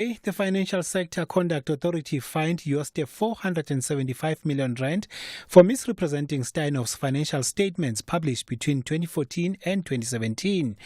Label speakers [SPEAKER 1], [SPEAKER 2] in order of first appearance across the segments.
[SPEAKER 1] The Financial Sector Conduct Authority fined USD 475 million rand for misrepresenting Steinhoff's financial statements published between 2014 and 2017.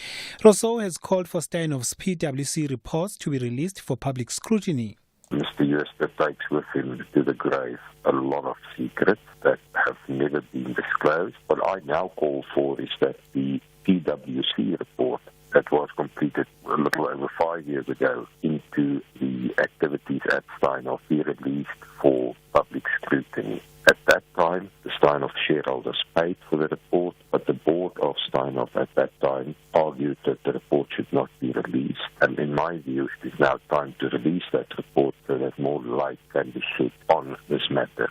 [SPEAKER 1] Rousseau has called for Steinhoff's PwC reports to be released for public scrutiny.
[SPEAKER 2] Mr. USD takes with him to the grave a lot of secrets that have never been disclosed. What I now call for is that the PwC report that was completed a little over 5 years ago into the activities at Steinhoff be released for public scrutiny. At that time, the Steinhoff shareholders paid for the report, but the board of Steinhoff at that time argued that the report should not be released. And in my view, it is now time to release that report so that more light can be shed on this matter.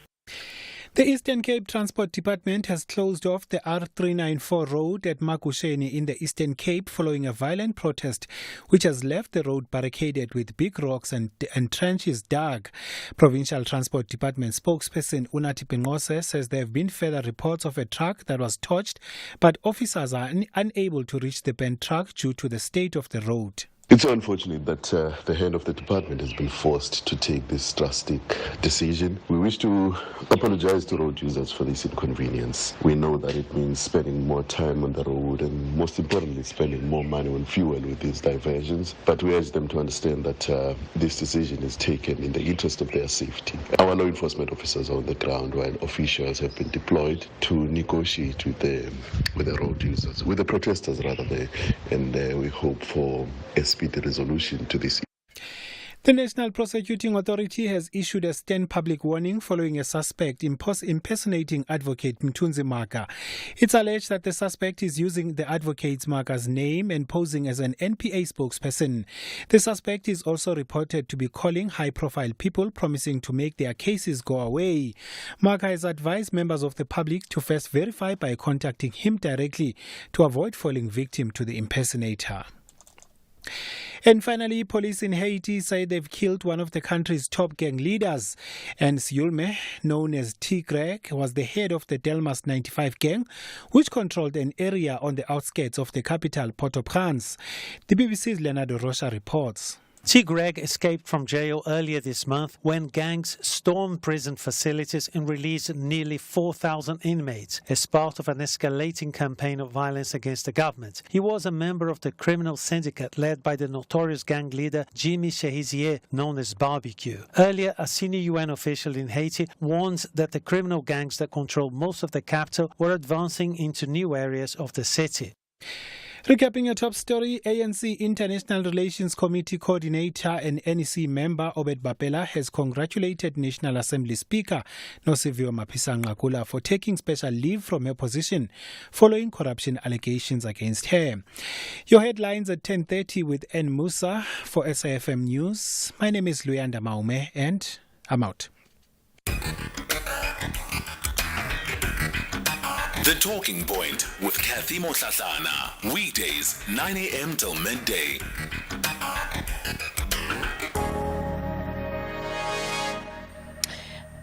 [SPEAKER 1] The Eastern Cape Transport Department has closed off the R394 road at Makusheni in the Eastern Cape following a violent protest which has left the road barricaded with big rocks and trenches dug. Provincial Transport Department spokesperson Unathi Pingose says there have been further reports of a truck that was touched, but officers are unable to reach the bent truck due to the state of the road.
[SPEAKER 3] It's unfortunate that the head of the department has been forced to take this drastic decision. We wish to apologize to road users for this inconvenience. We know that it means spending more time on the road and, most importantly, spending more money on fuel with these diversions. But we urge them to understand that this decision is taken in the interest of their safety. Our law enforcement officers are on the ground while officials have been deployed to negotiate with the road users, with the protesters rather, and we hope for a speedy resolution to this.
[SPEAKER 1] The National Prosecuting Authority has issued a stern public warning following a suspect impersonating advocate Mthunzi Maka. It's alleged that the suspect is using the advocate's Maka's name and posing as an NPA spokesperson. The suspect is also reported to be calling high-profile people promising to make their cases go away. Maka has advised members of the public to first verify by contacting him directly to avoid falling victim to the impersonator. And finally, police in Haiti say they've killed one of the country's top gang leaders. And Siulme, known as T-Greg, was the head of the Delmas 95 gang, which controlled an area on the outskirts of the capital, Port-au-Prince. The BBC's Leonardo Rocha reports.
[SPEAKER 4] T-Greg escaped from jail earlier this month when gangs stormed prison facilities and released nearly 4,000 inmates as part of an escalating campaign of violence against the government. He was a member of the criminal syndicate led by the notorious gang leader Jimmy Chehizier, known as Barbecue. Earlier, a senior UN official in Haiti warned that the criminal gangs that control most of the capital were advancing into new areas of the city.
[SPEAKER 1] Recapping your top story, ANC International Relations Committee Coordinator and NEC member Obed Bapela has congratulated National Assembly Speaker Nosiviwe Mapisa-Nqakula for taking special leave from her position following corruption allegations against her. Your headlines at 10:30 with N. Musa for SAFM News. My name is Luyanda Maume and I'm out.
[SPEAKER 5] The Talking Point with Cathy Mohlahlana. Weekdays, 9 a.m. till midday.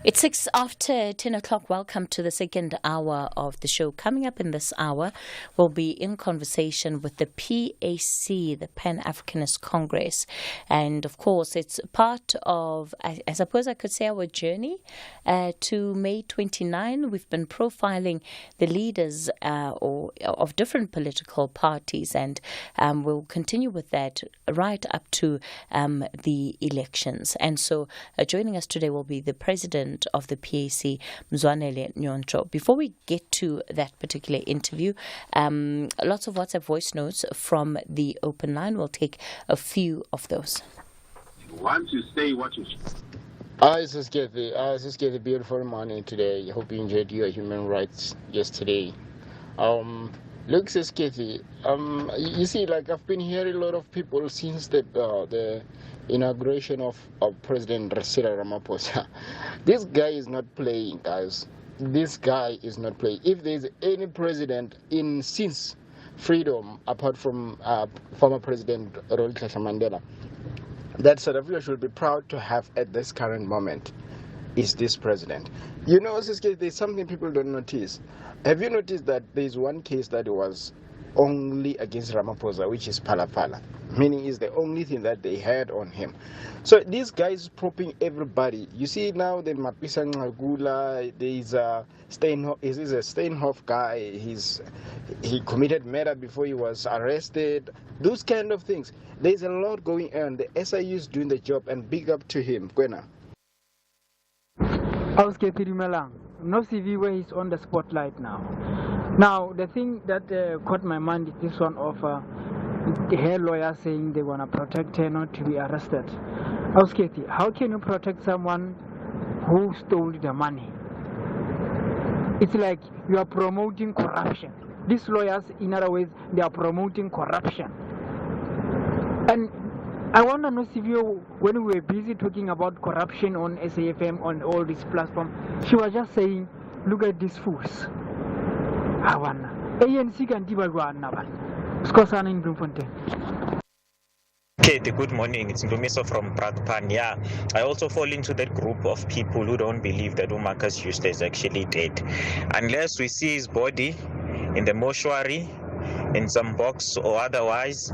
[SPEAKER 6] It's 6 after 10 o'clock. Welcome to the second hour of the show. Coming up in this hour, we'll be in conversation with the PAC, the Pan-Africanist Congress. And of course, it's part of, I suppose I could say, our journey to May 29. We've been profiling the leaders of different political parties, and we'll continue with that right up to the elections. And so joining us today will be the President of the PAC, Mzwanele Nyonto. Before we get to that particular interview, lots of WhatsApp voice notes from the open line. We'll take a few of those.
[SPEAKER 7] Once you say what you...
[SPEAKER 8] This is Cathy. Beautiful morning today. I hope you enjoyed your human rights yesterday. Look, says Cathy, you see, like I've been hearing a lot of people since the inauguration of President Cyril Ramaphosa. This guy is not playing, guys. This guy is not playing. If there's any president since freedom, apart from former President Rolihlahla Mandela, that South Africa should be proud to have at this current moment, is this president. You know, there's something people don't notice. Have you noticed that there's one case that was only against Ramaphosa, which is Phala, meaning is the only thing that they had on him. So these guys propping everybody. You see now the Mapisa Ngagula, there is a Steinhoff guy. He committed murder before he was arrested. Those kind of things. There's a lot going on. The SIU is doing the job, and big up to him. Kwena.
[SPEAKER 9] I was Cathy Mohlahlana. No CV where he's on the spotlight now. Now, the thing that caught my mind is this one of her lawyer saying they want to protect her not to be arrested. I was Cathy, how can you protect someone who stole the money? It's like you are promoting corruption. These lawyers, in other words, they are promoting corruption. And I want to know, Sivio, when we were busy talking about corruption on SAFM, on all these platforms, she was just saying, look at these fools. ANC can do in Bloemfontein.
[SPEAKER 10] Katie, good morning. It's Ndumiso from Brakpan. Yeah, I also fall into that group of people who don't believe that Umakas Yusta is actually dead. Unless we see his body in the mortuary, in some box or otherwise,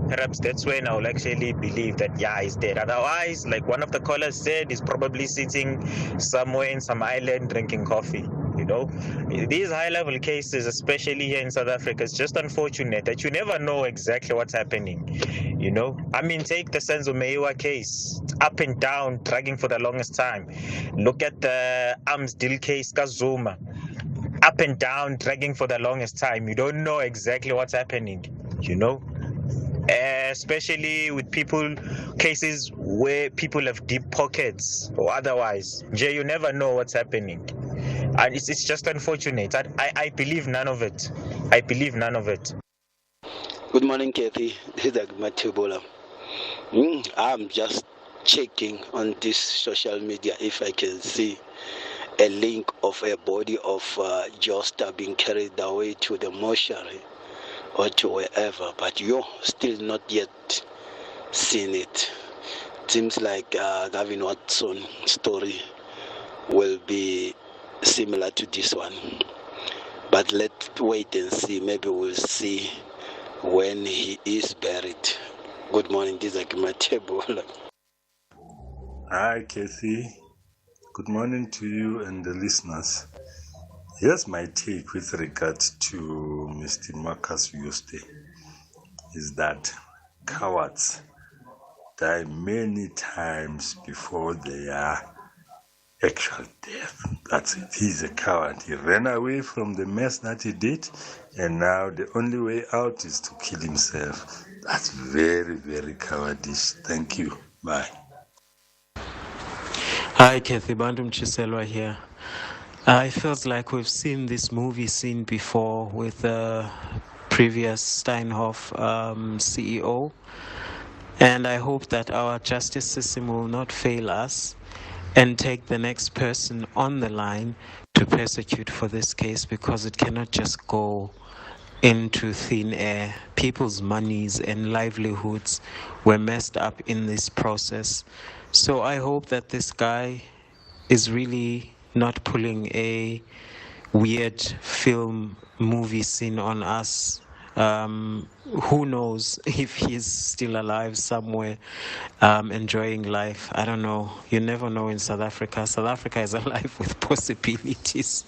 [SPEAKER 10] perhaps that's when I will actually believe that, yeah, he's dead. Otherwise, like one of the callers said, he's probably sitting somewhere in some island drinking coffee. You know, these high-level cases, especially here in South Africa, it's just unfortunate that you never know exactly what's happening. You know, I mean, take the Senzo Meyiwa case, it's up and down, dragging for the longest time. Look at the arms deal case, Kazuma, up and down, dragging for the longest time. You don't know exactly what's happening. You know. Especially with cases where people have deep pockets or otherwise. Jay, you never know what's happening. And it's just unfortunate. I believe none of it. I believe none of it.
[SPEAKER 11] Good morning, Cathy. This is Matebola. I'm just checking on this social media if I can see a link of a body of Josta being carried away to the mortuary or to wherever, but you're still not yet seen it. Seems like Gavin Watson's story will be similar to this one. But let's wait and see. Maybe we'll see when he is buried. Good morning, this is Matebola.
[SPEAKER 12] Hi, Cathy. Good morning to you and the listeners. Here's my take with regard to Mr. Marcus Yuste, is that cowards die many times before their actual death. That's it. He's a coward. He ran away from the mess that he did, and now the only way out is to kill himself. That's very, very cowardice. Thank you. Bye.
[SPEAKER 13] Hi, Cathy. Bandum Chiselwa here. It feels like we've seen this movie scene before with the previous Steinhoff CEO, and I hope that our justice system will not fail us and take the next person on the line to persecute for this case, because it cannot just go into thin air. People's monies and livelihoods were messed up in this process. So I hope that this guy is really not pulling a weird film movie scene on us. Who knows if he's still alive somewhere, enjoying life. I don't know. You never know in South Africa. South Africa is alive with possibilities.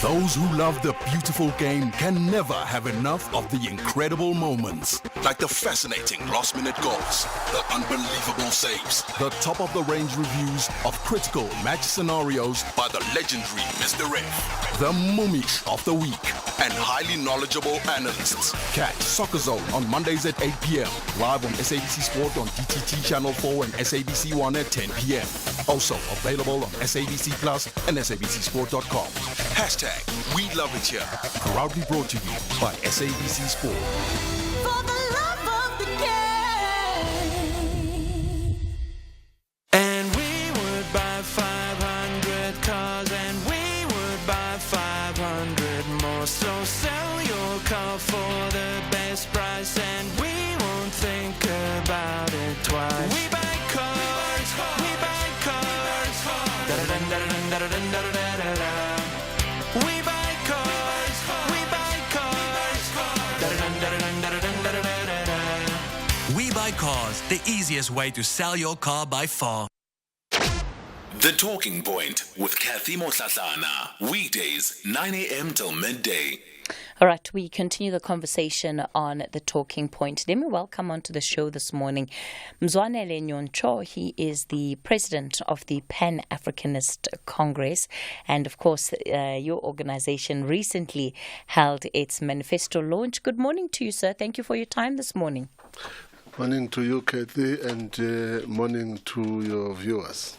[SPEAKER 14] Those who love the beautiful game can never have enough of the incredible moments. Like the fascinating last-minute goals, the unbelievable saves, the top-of-the-range reviews of critical match scenarios by the legendary Mr. Ref, the mummies of the week, and highly knowledgeable analysts. Catch Soccer Zone on Mondays at 8 p.m. Live on SABC Sport on DTT Channel 4 and SABC 1 at 10 p.m. Also available on SABC Plus and SABCSport.com. Hashtag We Love It Here. Proudly brought to you by SABC Sport.
[SPEAKER 15] For the love of the game.
[SPEAKER 16] And we would buy 500 cars, and we would buy 500 more. So sell your car for the best price, and we won't think about it twice. We buy cars, we buy cars. Da-da-dun, da-da-dun, da-da-dun, da-da-da-da-da.
[SPEAKER 17] Cars, the easiest way to sell your car by far.
[SPEAKER 5] The Talking Point with Cathy Mohlahlana. Weekdays, 9 a.m. till midday.
[SPEAKER 6] All right, we continue the conversation on The Talking Point. Let me welcome onto the show this morning Mzwanele Nyoncho. He is the president of the Pan-Africanist Congress. And of course, your organization recently held its manifesto launch. Good morning to you, sir. Thank you for your time this morning.
[SPEAKER 3] Morning to you, Cathy, and morning to your viewers.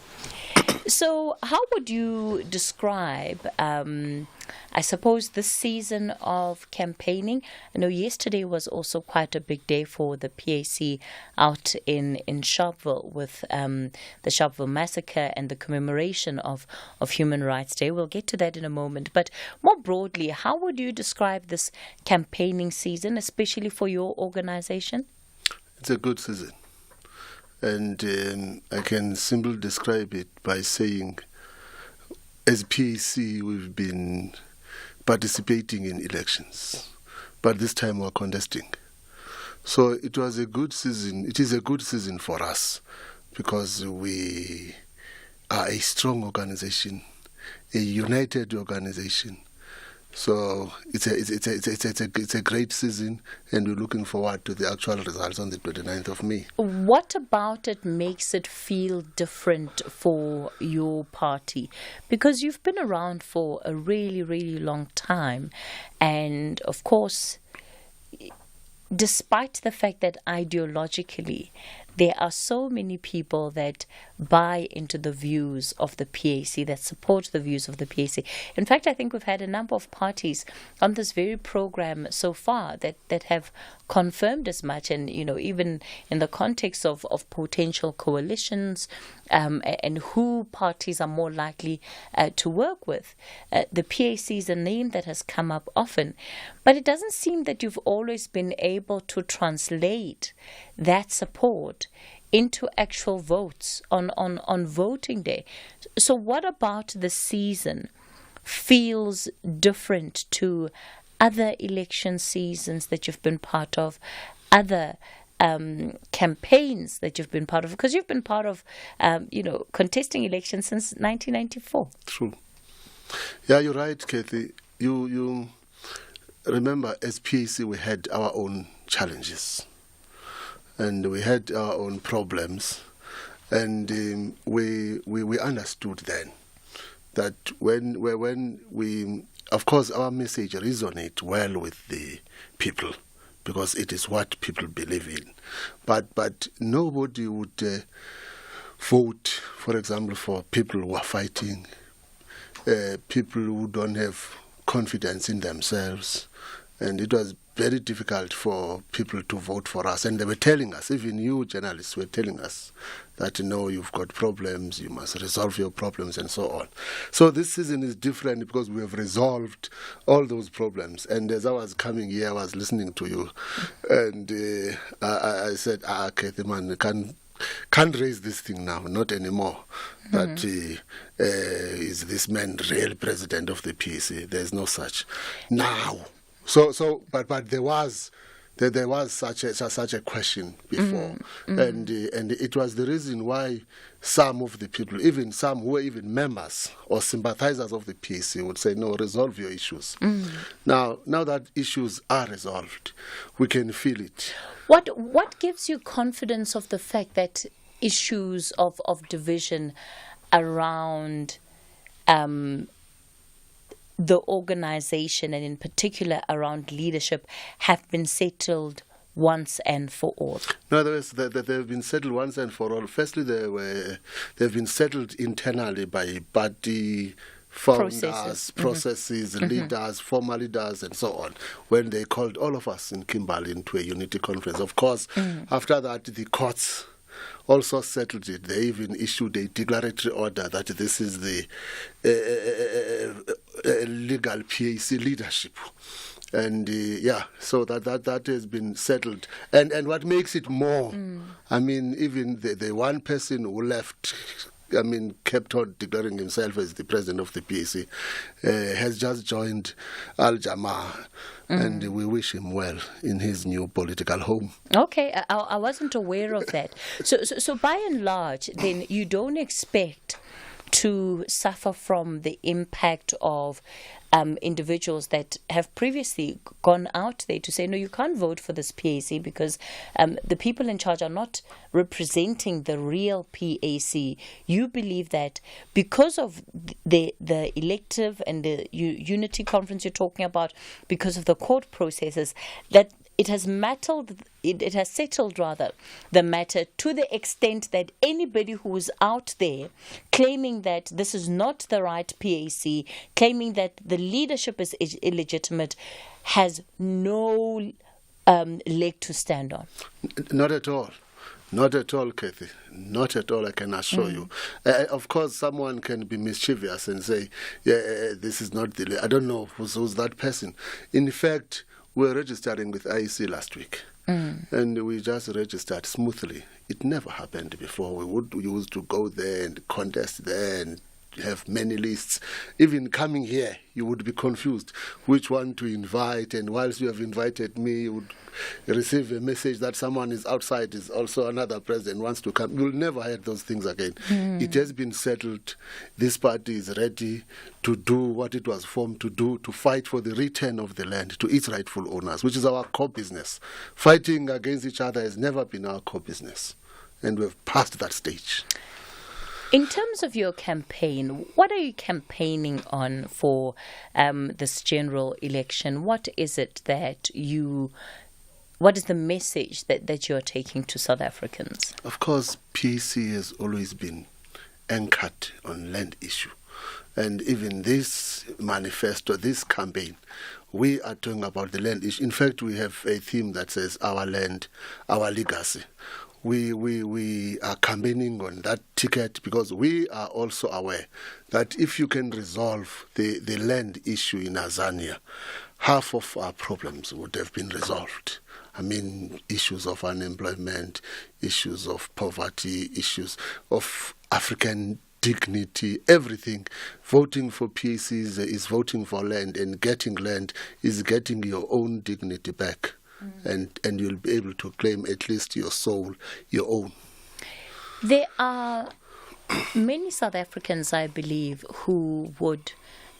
[SPEAKER 6] So how would you describe, I suppose, this season of campaigning? I know yesterday was also quite a big day for the PAC out in Sharpeville with the Sharpeville massacre and the commemoration of Human Rights Day. We'll get to that in a moment. But more broadly, how would you describe this campaigning season, especially for your organization?
[SPEAKER 3] It's a good season. And I can simply describe it by saying, as PAC, we've been participating in elections, but this time we're contesting. So it was a good season. It is a good season for us because we are a strong organization, a united organization. So it's a great season, and we're looking forward to the actual results on the 29th of May.
[SPEAKER 6] What about it makes it feel different for your party? Because you've been around for a really, really long time, and of course, despite the fact that ideologically there are so many people that buy into the views of the PAC, that support the views of the PAC. In fact, I think we've had a number of parties on this very program so far that have confirmed as much. And, you know, even in the context of potential coalitions and who parties are more likely to work with, the PAC is a name that has come up often. But it doesn't seem that you've always been able to translate that support into actual votes on voting day. So what about the season feels different to other election seasons that you've been part of, other campaigns that you've been part of? Because you've been part of, contesting elections since 1994.
[SPEAKER 3] True. Yeah, you're right, Cathy. You remember, as PAC, we had our own challenges. And we had our own problems, and we understood then that when we, of course, our message resonates well with the people because it is what people believe in, but nobody would vote, for example, for people who are fighting, people who don't have confidence in themselves, and it was very difficult for people to vote for us. And they were telling us, even you journalists were telling us that, no, you've got problems, you must resolve your problems and so on. So this season is different because we have resolved all those problems. And as I was coming here, I was listening to you, and I said, Cathy, man, can't raise this thing now, not anymore. Mm-hmm. That is this man real president of the PAC? There's no such now. But there was such a question before, mm-hmm. and it was the reason why some of the people, even some who were even members or sympathizers of the PAC, would say, no, resolve your issues. Mm-hmm. Now that issues are resolved, we can feel it.
[SPEAKER 6] What gives you confidence of the fact that issues of division around the organization, and in particular around leadership, have been settled once and for all?
[SPEAKER 3] No, they've been settled once and for all. Firstly, they've been settled internally by party founders, processes, mm-hmm. leaders, former leaders, and so on, when they called all of us in Kimberley into a unity conference. Of course, after that, the courts also settled it. They even issued a declaratory order that this is the legal PAC leadership. And so that has been settled. And what makes it more, I mean, even the one person who left kept on declaring himself as the president of the PAC, has just joined Al Jamaa, and we wish him well in his new political home.
[SPEAKER 6] Okay, I wasn't aware of that. So by and large, then you don't expect to suffer from the impact of individuals that have previously gone out there to say, no, you can't vote for this PAC because the people in charge are not representing the real PAC. You believe that because of the elective and the unity conference you're talking about, because of the court processes, that it has settled the matter to the extent that anybody who is out there claiming that this is not the right PAC, claiming that the leadership is illegitimate, has no leg to stand on.
[SPEAKER 3] Not at all. Not at all, Cathy. Not at all, I can assure you. Of course, someone can be mischievous and say, this is not the... I don't know who's that person. In fact, we were registering with IEC last week, and we just registered smoothly. It never happened before. We used to go there and contest there and have many lists. Even coming here, you would be confused which one to invite, and whilst you have invited me, you would receive a message that someone is outside, is also another president wants to come. You'll never have those things again. It has been settled. This party is ready to do what it was formed to do, to fight for the return of the land to its rightful owners, which is our core business. Fighting against each other has never been our core business, and we've passed that stage.
[SPEAKER 6] In terms of your campaign, what are you campaigning on for this general election? What is it that what is the message that you're taking to South Africans?
[SPEAKER 3] Of course, PAC has always been anchored on land issue. And even this manifesto, this campaign, we are talking about the land issue. In fact, we have a theme that says our land, our legacy. We are campaigning on that ticket because we are also aware that if you can resolve the land issue in Azania, half of our problems would have been resolved. I mean, issues of unemployment, issues of poverty, issues of African dignity, everything. Voting for PAC is voting for land, and getting land is getting your own dignity back. And you'll be able to claim at least your soul, your own.
[SPEAKER 6] There are many South Africans, I believe, who would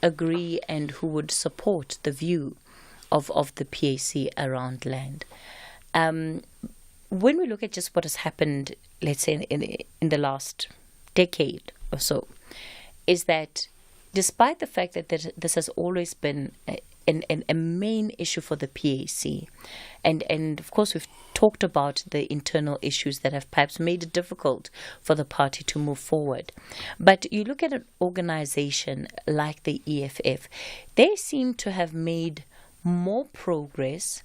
[SPEAKER 6] agree and who would support the view of the PAC around land. When we look at just what has happened, let's say in the last decade or so, is that despite the fact that this has always been a main issue for the PAC, and of course we've talked about the internal issues that have perhaps made it difficult for the party to move forward. But you look at an organization like the EFF, they seem to have made more progress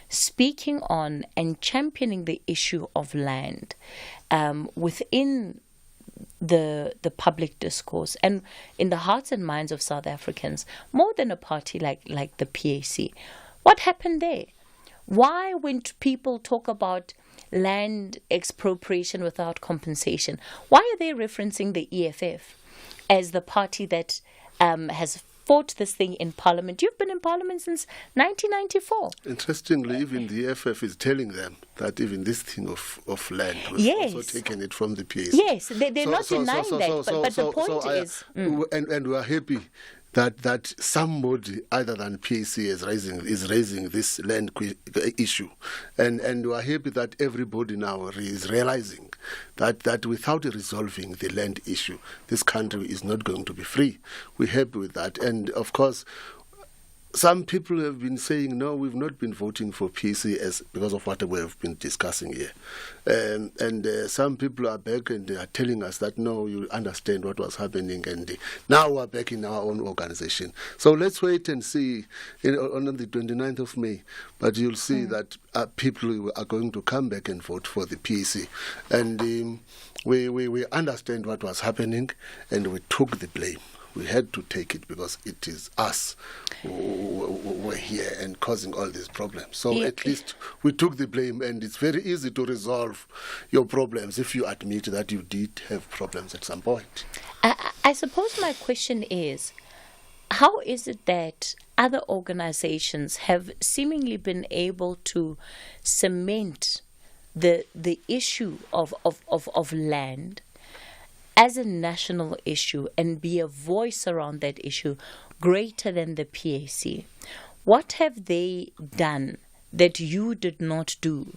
[SPEAKER 6] speaking on and championing the issue of land within the public discourse and in the hearts and minds of South Africans, more than a party like the PAC. What happened there? Why, when people talk about land expropriation without compensation, why are they referencing the EFF as the party that has fought this thing in Parliament? You've been in Parliament since 1994.
[SPEAKER 3] Interestingly, even the EFF is telling them that even this thing of land was also taken it from the PAC.
[SPEAKER 6] Yes, they're not denying that, but the point is...
[SPEAKER 3] And we are happy that somebody other than PAC is raising this land issue. And we are happy that everybody now is realizing that without resolving the land issue, this country is not going to be free. We're happy with that. And of course, some people have been saying, no, we've not been voting for PAC because of what we have been discussing here. And some people are back and they are telling us that, no, you understand what was happening, and now we're back in our own organization. So let's wait and see on the 29th of May. But you'll see that people are going to come back and vote for the PAC. And we understand what was happening, and we took the blame.
[SPEAKER 18] we had to take it because it is us who were here and causing all these problems. So at least we took the blame, and it's very easy to resolve your problems if you admit that you did have problems at some point.
[SPEAKER 6] I suppose my question is, how is it that other organizations have seemingly been able to cement the issue of land as a national issue and be a voice around that issue greater than the PAC? What have they done that you did not do,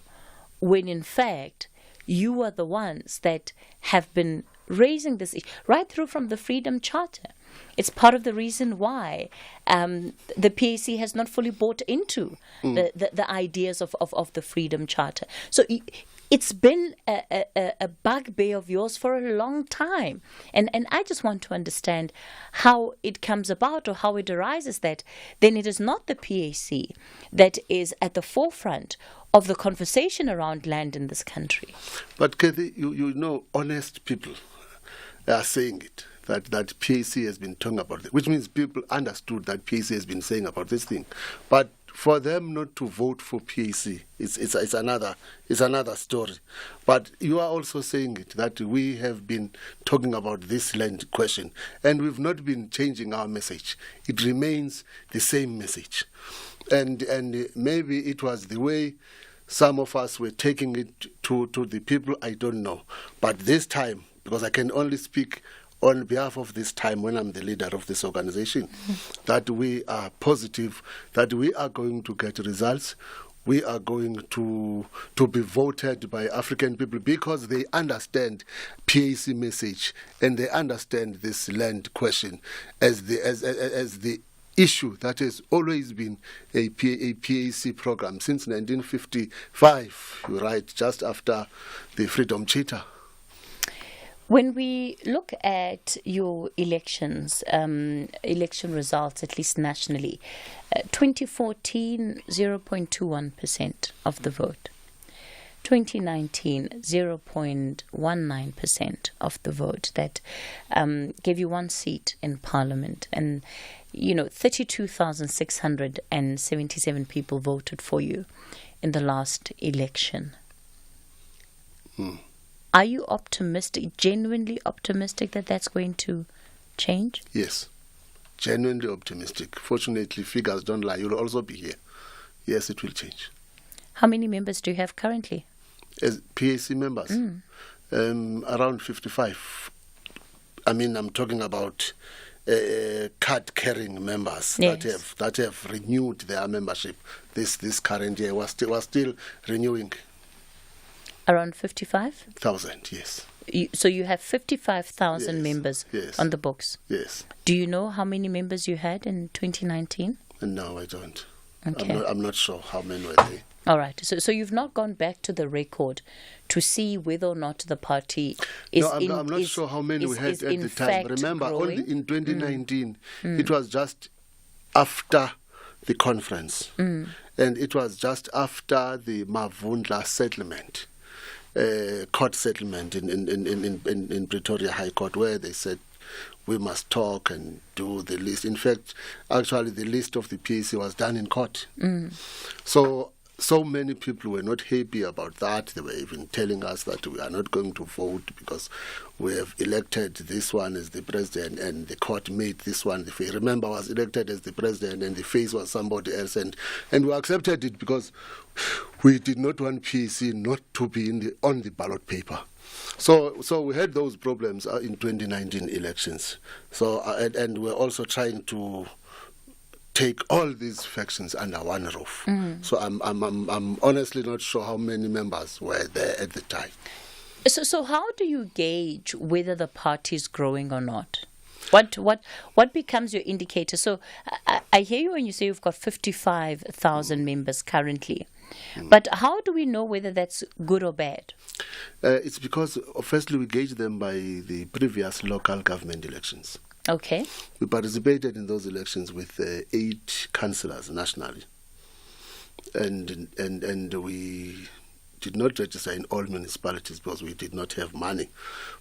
[SPEAKER 6] when in fact you are the ones that have been raising this issue right through from the Freedom Charter? It's part of the reason why the PAC has not fully bought into the ideas of the Freedom Charter. So it's been a bugbear of yours for a long time. And I just want to understand how it comes about, or how it arises that then it is not the PAC that is at the forefront of the conversation around land in this country.
[SPEAKER 18] But Cathy, you know, honest people are saying it, that PAC has been talking about it, which means people understood that PAC has been saying about this thing. But for them not to vote for PAC, it's another story. But you are also saying it, that we have been talking about this land question, and we've not been changing our message. It remains the same message. And maybe it was the way some of us were taking it to the people, I don't know. But this time, because I can only speak on behalf of this time when I'm the leader of this organization, that we are positive, that we are going to get results. We are going to be voted by African people because they understand PAC message and they understand this land question as the issue that has always been a PAC program since 1955, you're right, just after the Freedom Charter.
[SPEAKER 6] When we look at your elections, election results, at least nationally, 2014, 0.21% of the vote. 2019, 0.19% of the vote. That gave you one seat in Parliament. And, 32,677 people voted for you in the last election. Are you optimistic, genuinely optimistic, that that's going to change?
[SPEAKER 18] Yes, genuinely optimistic. Fortunately, figures don't lie. You'll also be here. Yes, it will change.
[SPEAKER 6] How many members do you have currently?
[SPEAKER 18] As PAC members? Around 55. I mean, I'm talking about card-carrying members that have renewed their membership this current year. We're still renewing.
[SPEAKER 6] Around 55,000,
[SPEAKER 18] yes.
[SPEAKER 6] So you have 55,000 members on the books?
[SPEAKER 18] Yes.
[SPEAKER 6] Do you know how many members you had in 2019?
[SPEAKER 18] No, I don't.
[SPEAKER 6] Okay.
[SPEAKER 18] I'm not sure how many were there.
[SPEAKER 6] All right. So you've not gone back to the record to see whether or not the party is
[SPEAKER 18] I'm not sure how many we had at the time. Remember, only in 2019, it was just after the conference. And it was just after the Mavundla settlement. Court settlement in Pretoria High Court, where they said we must talk and do the list. In fact, actually the list of the PAC was done in court. So many people were not happy about that. They were even telling us that we are not going to vote because we have elected this one as the president, and the court made this one the face. Remember, was elected as the president and the face was somebody else, and we accepted it because we did not want PAC not to be on the ballot paper. So we had those problems in 2019 elections. So and we're also trying to take all these factions under one roof. So I'm honestly not sure how many members were there at the time.
[SPEAKER 6] So how do you gauge whether the party is growing or not? What becomes your indicator? So I hear you when you say you've got 55,000 members currently. But how do we know whether that's good or bad?
[SPEAKER 18] It's because, firstly, we gauge them by the previous local government elections.
[SPEAKER 6] Okay.
[SPEAKER 18] We participated in those elections with 8 councillors nationally. And we did not register in all municipalities because we did not have money.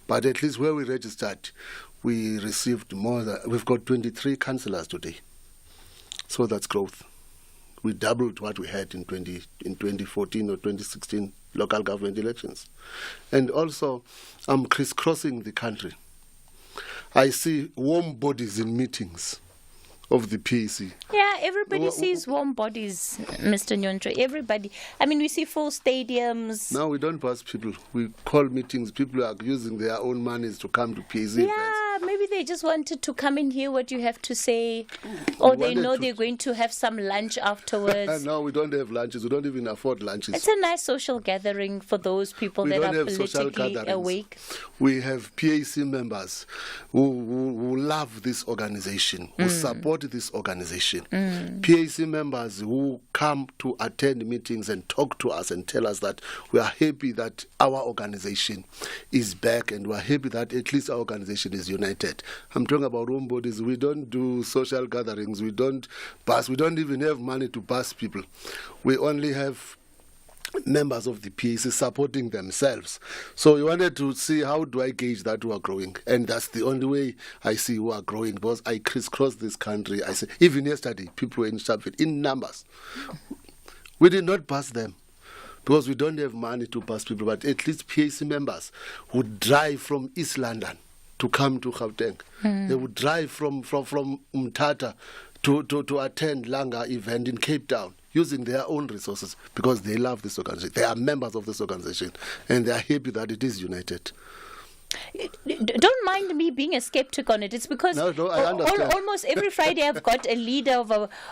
[SPEAKER 18] But at least where we registered, we received we've got 23 councillors today. So that's growth. We doubled what we had in 2014 or 2016 local government elections. And also, I'm crisscrossing the country. I see warm bodies in meetings of the PAC.
[SPEAKER 6] Yeah, everybody sees warm bodies, Mr. Nyontra. Everybody. I mean, we see full stadiums.
[SPEAKER 18] No, we don't pass people. We call meetings. People are using their own monies to come to PAC events.
[SPEAKER 6] Maybe they just wanted to come and hear what you have to say, or they know they're going to have some lunch afterwards.
[SPEAKER 18] No, we don't have lunches. We don't even afford lunches.
[SPEAKER 6] It's a nice social gathering for those people that are politically awake.
[SPEAKER 18] We have PAC members who love this organization, who support this organization. PAC members who come to attend meetings and talk to us and tell us that we are happy that our organization is back and we are happy that at least our organization is united. I'm talking about home bodies. We don't do social gatherings. We don't pass. We don't even have money to pass people. We only have members of the PAC supporting themselves. So we wanted to see how do I gauge that we are growing. And that's the only way I see who are growing, because I crisscross this country. I say, even yesterday, people were in Sharpeville in numbers. We did not pass them, because we don't have money to pass people, but at least PAC members would drive from East London to come to Gauteng. They would drive from Umtata to attend Langa event in Cape Town using their own resources, because they love this organization. They are members of this organization and they are happy that it is united.
[SPEAKER 6] Don't mind me being a skeptic on it. It's because
[SPEAKER 18] I understand.
[SPEAKER 6] Almost every Friday I've got a leader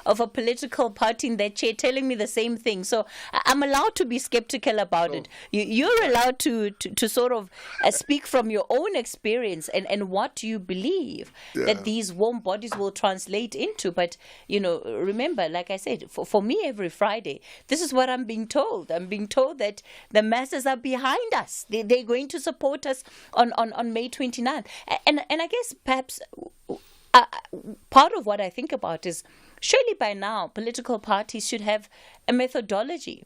[SPEAKER 6] of a political party in that chair telling me the same thing. So I'm allowed to be skeptical about it. You're allowed to sort of speak from your own experience and what you believe that these warm bodies will translate into. But, remember, like I said, for me every Friday, this is what I'm being told. I'm being told that the masses are behind us. They're going to support us on May 29th. And I guess perhaps part of what I think about is surely by now political parties should have a methodology,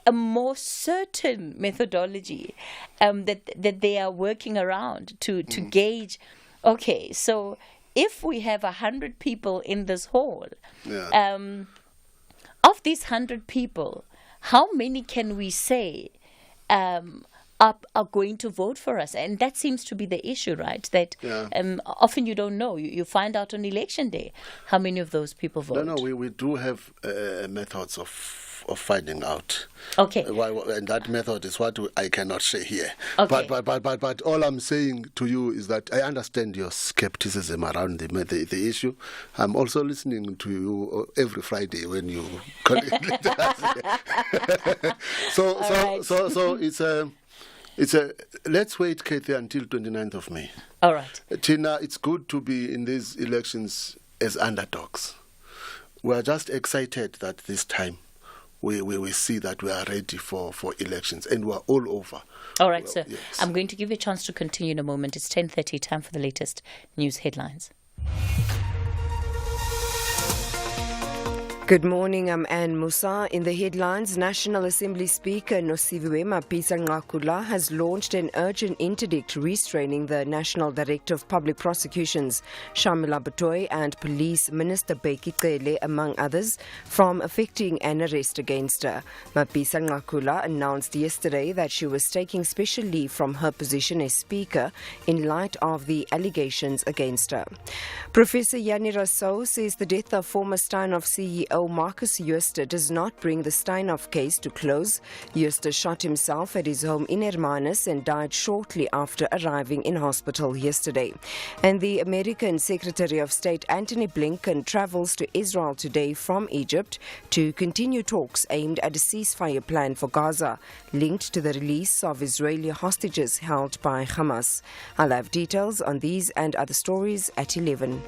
[SPEAKER 6] a more certain methodology that they are working around to gauge, okay, so if we have 100 people in this hall, of these 100 people, how many can we say are going to vote for us? And that seems to be the issue, right? That often you don't know. You find out on election day how many of those people vote.
[SPEAKER 18] No, we do have methods of finding out.
[SPEAKER 6] Okay.
[SPEAKER 18] And that method is what I cannot say here.
[SPEAKER 6] Okay.
[SPEAKER 18] But all I'm saying to you is that I understand your skepticism around the issue. I'm also listening to you every Friday when you connect. So it's a let's wait, Cathy, until 29th of May.
[SPEAKER 6] All right.
[SPEAKER 18] Tina, it's good to be in these elections as underdogs. We are just excited that this time we see that we are ready for elections, and we are all over.
[SPEAKER 6] All right, sir. Yes. I'm going to give you a chance to continue in a moment. It's 10:30, time for the latest news headlines.
[SPEAKER 19] Good morning, I'm Anne Musa. In the headlines, National Assembly Speaker Nosiviwe Mapisa-Nqakula has launched an urgent interdict restraining the National Director of Public Prosecutions, Shamila Batoy, and Police Minister Bheki Cele, among others, from effecting an arrest against her. Mapisa-Nqakula announced yesterday that she was taking special leave from her position as Speaker in light of the allegations against her. Professor Yanni Rousseau says the death of former Steinhoff CEO Marcus Jooste does not bring the Steinhoff case to close. Jooste shot himself at his home in Hermanus and died shortly after arriving in hospital yesterday. And the American Secretary of State Antony Blinken travels to Israel today from Egypt to continue talks aimed at a ceasefire plan for Gaza, linked to the release of Israeli hostages held by Hamas. I'll have details on these and other stories at 11.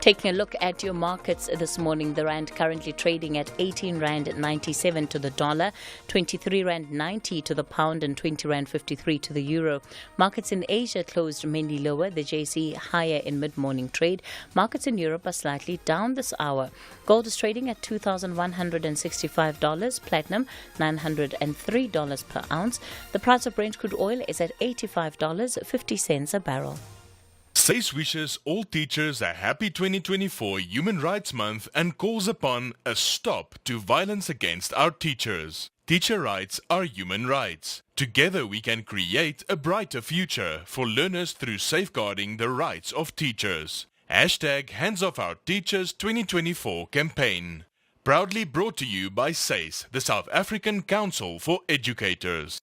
[SPEAKER 6] Taking a look at your markets this morning, the rand currently trading at 18 rand 97 to the dollar, 23 rand 90 to the pound, and 20 rand 53 to the euro. Markets in Asia closed mainly lower, the JSE higher in mid-morning trade. Markets in Europe are slightly down this hour. Gold is trading at $2,165, platinum $903 per ounce. The price of Brent crude oil is at $85.50 a barrel.
[SPEAKER 20] SACE wishes all teachers a happy 2024 Human Rights Month and calls upon a stop to violence against our teachers. Teacher rights are human rights. Together we can create a brighter future for learners through safeguarding the rights of teachers. Hashtag Hands Off Our Teachers 2024 campaign. Proudly brought to you by SACE, the South African Council for Educators.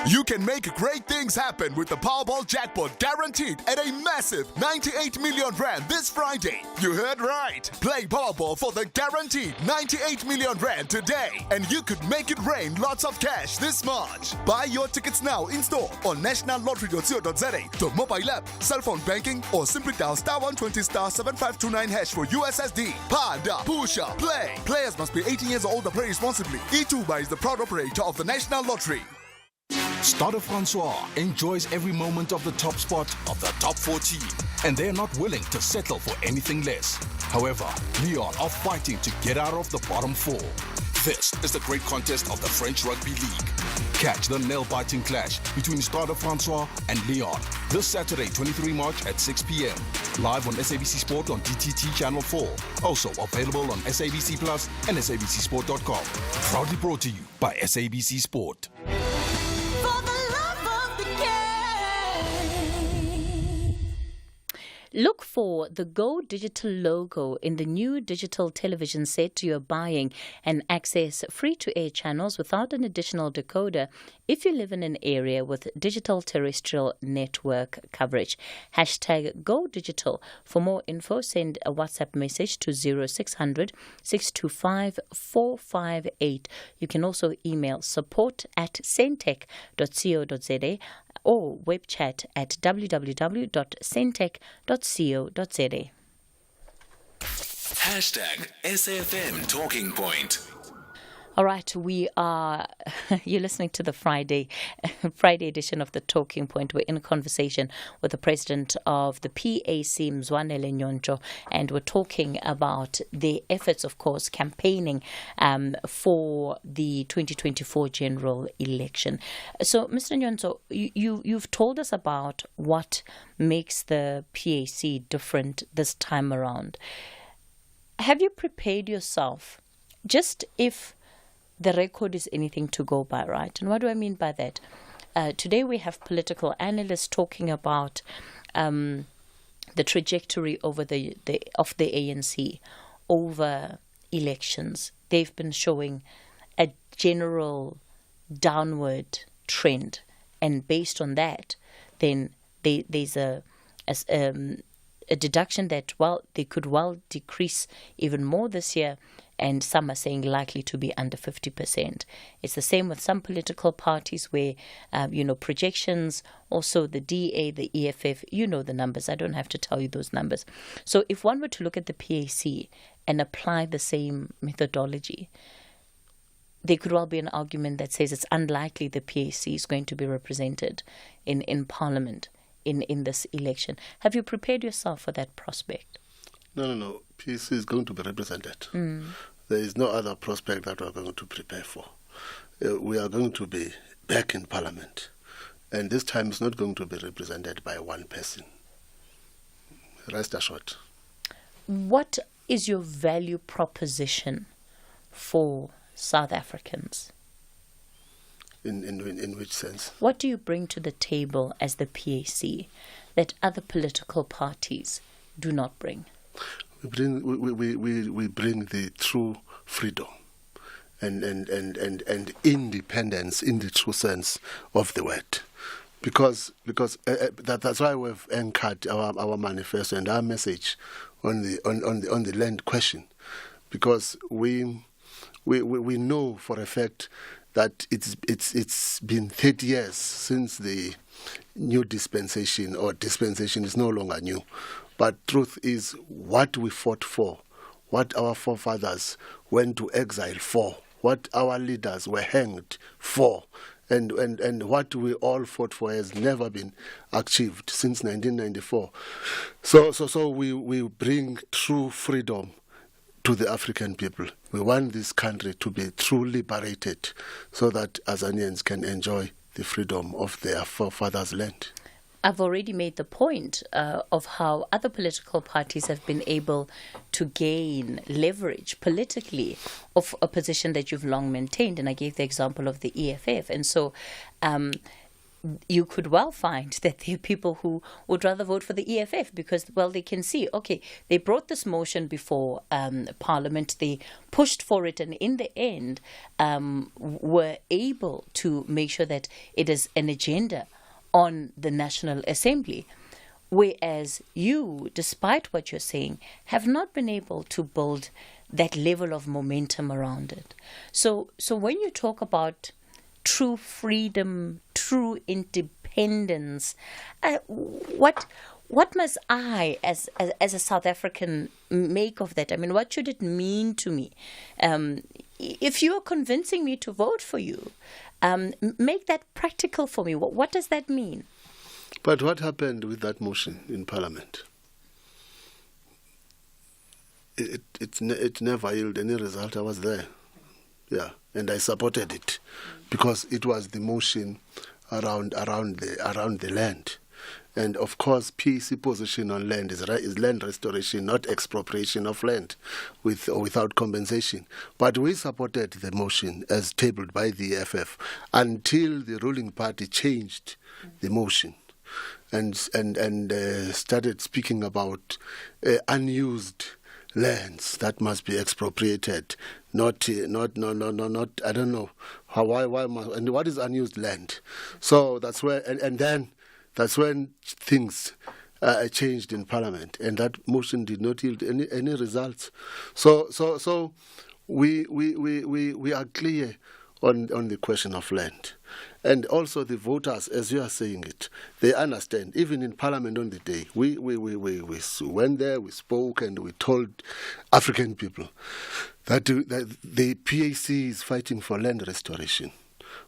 [SPEAKER 14] You can make great things happen with the Powerball jackpot guaranteed at a massive 98 million rand this Friday. You heard right. Play Powerball for the guaranteed 98 million rand today, and you could make it rain lots of cash this March. Buy your tickets now in store on nationallottery.co.za, the mobile app, cell phone banking, or simply dial *120 *7529# for USSD. Panda, Pusha, play. Players must be 18 years old and play responsibly. Ituba is the proud operator of the National Lottery.
[SPEAKER 21] Starter Francois enjoys every moment of the top spot of the top 14, and they're not willing to settle for anything less. However, Lyon are fighting to get out of the bottom four. This is the great contest of the French Rugby League. Catch the nail-biting clash between Starter Francois and Lyon this Saturday, 23 March at 6 p.m. Live on SABC Sport on DTT Channel 4. Also available on SABC Plus and SABCSport.com. Proudly brought to you by SABC Sport.
[SPEAKER 6] Look for the Go Digital logo in the new digital television set you're buying and access free-to-air channels without an additional decoder if you live in an area with digital terrestrial network coverage. Hashtag Go Digital. For more info, send a WhatsApp message to 0600 625 458. You can also email support@sentech.co.za or web chat at www.sentech.co.za.
[SPEAKER 5] Hashtag SFM Talking Point.
[SPEAKER 6] All right, you're listening to the Friday edition of the Talking Point. We're in conversation with the president of the PAC, Mzwanele Nyoncho, and we're talking about the efforts, of course, campaigning for the 2024 general election. So, Mr. Nyoncho, you've told us about what makes the PAC different this time around. Have you prepared yourself, just if the record is anything to go by, right? And what do I mean by that? Today we have political analysts talking about the trajectory over of the ANC over elections. They've been showing a general downward trend, and based on that, then there's a deduction that they could decrease even more this year. And some are saying likely to be under 50%. It's the same with some political parties where, projections, also the DA, the EFF, the numbers. I don't have to tell you those numbers. So if one were to look at the PAC and apply the same methodology, there could well be an argument that says it's unlikely the PAC is going to be represented in Parliament in this election. Have you prepared yourself for that prospect?
[SPEAKER 18] No. PAC is going to be represented. There is no other prospect that we are going to prepare for. We are going to be back in Parliament. And this time it's not going to be represented by one person. Rest assured.
[SPEAKER 6] What is your value proposition for South Africans?
[SPEAKER 18] In which sense?
[SPEAKER 6] What do you bring to the table as the PAC that other political parties do not bring?
[SPEAKER 18] We bring the true freedom and independence in the true sense of the word, because that's why we've anchored our manifesto and our message on the land question, because we know for a fact that it's been 30 years since the new dispensation, or dispensation is no longer new. But truth is, what we fought for, what our forefathers went to exile for, what our leaders were hanged for, and what we all fought for has never been achieved since 1994. So we bring true freedom to the African people. We want this country to be truly liberated so that Azanians can enjoy the freedom of their forefathers' land.
[SPEAKER 6] I've already made the point of how other political parties have been able to gain leverage politically of a position that you've long maintained. And I gave the example of the EFF. And so you could well find that there are people who would rather vote for the EFF because, well, they can see, okay, they brought this motion before Parliament, they pushed for it, and in the end were able to make sure that it is an agenda on the National Assembly, whereas you, despite what you're saying, have not been able to build that level of momentum around it. So when you talk about true freedom, true independence, what must I, as a South African, make of that? I mean, what should it mean to me? If you are convincing me to vote for you, make that practical for me. What does that mean?
[SPEAKER 18] But what happened with that motion in Parliament? It never yielded any result. I was there, yeah, and I supported it because it was the motion around the land. And of course, PEC position on land is land restoration, not expropriation of land with or without compensation. But we supported the motion as tabled by the EFF until the ruling party changed the motion and started speaking about unused lands that must be expropriated. Not I don't know why and what is unused land. So that's where that's when things changed in Parliament, and that motion did not yield any results. So we are clear on the question of land, and also the voters, as you are saying it, they understand. Even in Parliament on the day, we went there, we spoke, and we told African people that the PAC is fighting for land restoration.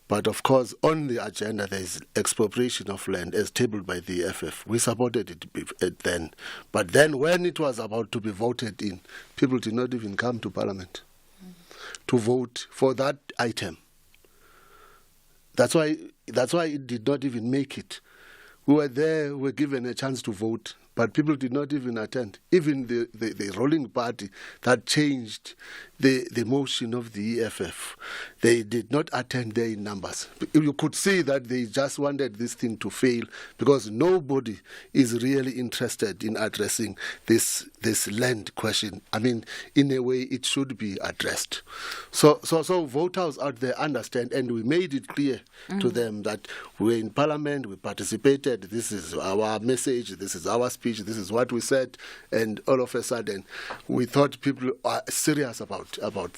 [SPEAKER 18] But of course, on the agenda, there is expropriation of land as tabled by the EFF. We supported it then. But then when it was about to be voted in, people did not even come to Parliament to vote for that item. That's why it did not even make it. We were there, we were given a chance to vote, but people did not even attend. Even the ruling party that changed the motion of the EFF, they did not attend there in numbers. You could see that they just wanted this thing to fail because nobody is really interested in addressing this land question. I mean, in a way, it should be addressed. So voters out there understand, and we made it clear to them that we're in Parliament, we participated, this is our message, this is our speech, this is what we said, and all of a sudden we thought people are serious about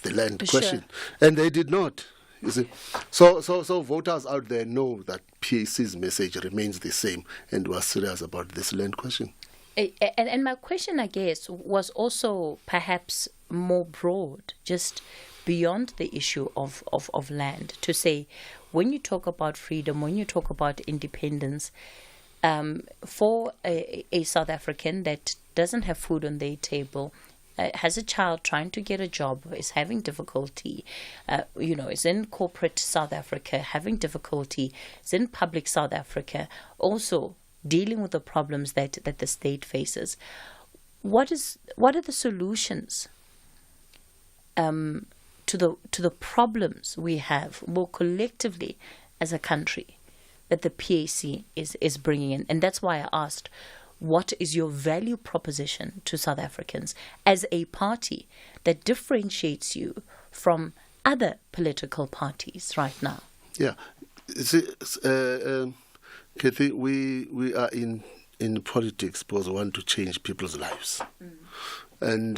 [SPEAKER 18] the land question, and they did not. You see, so voters out there know that PAC's message remains the same, and we are serious about this land question.
[SPEAKER 6] And my question, I guess, was also perhaps more broad, just beyond the issue of land, to say, when you talk about freedom, when you talk about independence, for a South African that doesn't have food on their table, has a child trying to get a job, is having difficulty, is in corporate South Africa, having difficulty, is in public South Africa, also dealing with the problems that the state faces. What are the solutions to the problems we have more collectively as a country that the PAC is bringing in? And that's why I asked, what is your value proposition to South Africans as a party that differentiates you from other political parties right now?
[SPEAKER 18] Yeah. See, Cathy, we are in politics because we want to change people's lives. And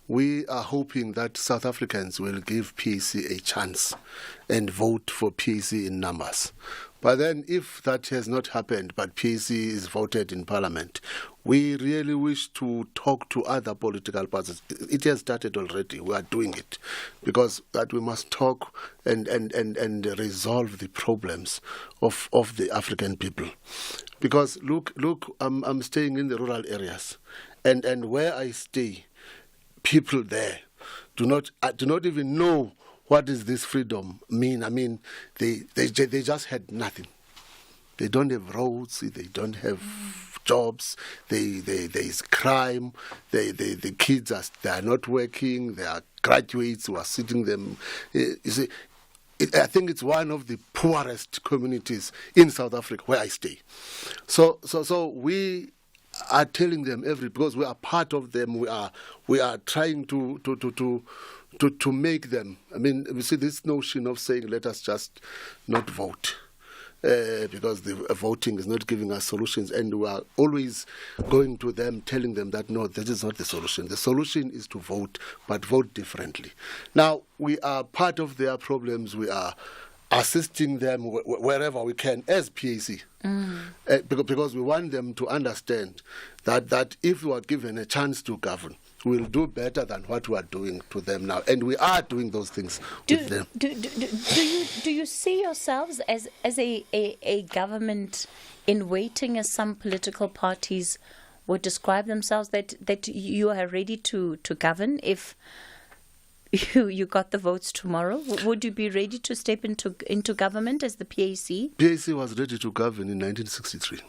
[SPEAKER 18] we are hoping that South Africans will give PAC a chance and vote for PAC in numbers. But then if that has not happened, but PAC is voted in Parliament, we really wish to talk to other political parties. It has started already. We are doing it because that we must talk and resolve the problems of the African people. Because look, I'm staying in the rural areas, and where I stay, people there do not even know what does this freedom mean. I mean, they just had nothing. They don't have roads. They don't have jobs. There is crime. The kids are not working. There are graduates who are sitting them. You see, I think it's one of the poorest communities in South Africa where I stay. So we are telling them because we are part of them. We are trying to make them. I mean, we see this notion of saying let us just not vote. Because the voting is not giving us solutions, and we are always going to them, telling them that no, that is not the solution. The solution is to vote, but vote differently. Now, we are part of their problems. We are assisting them wherever we can as PAC, because we want them to understand that if we are given a chance to govern, we'll do better than what we are doing to them now, and we are doing those things with them.
[SPEAKER 6] Do you see yourselves as a government in waiting, as some political parties would describe themselves, that you are ready to govern if you got the votes tomorrow? Would you be ready to step into government as the PAC?
[SPEAKER 18] PAC was ready to govern in 1963.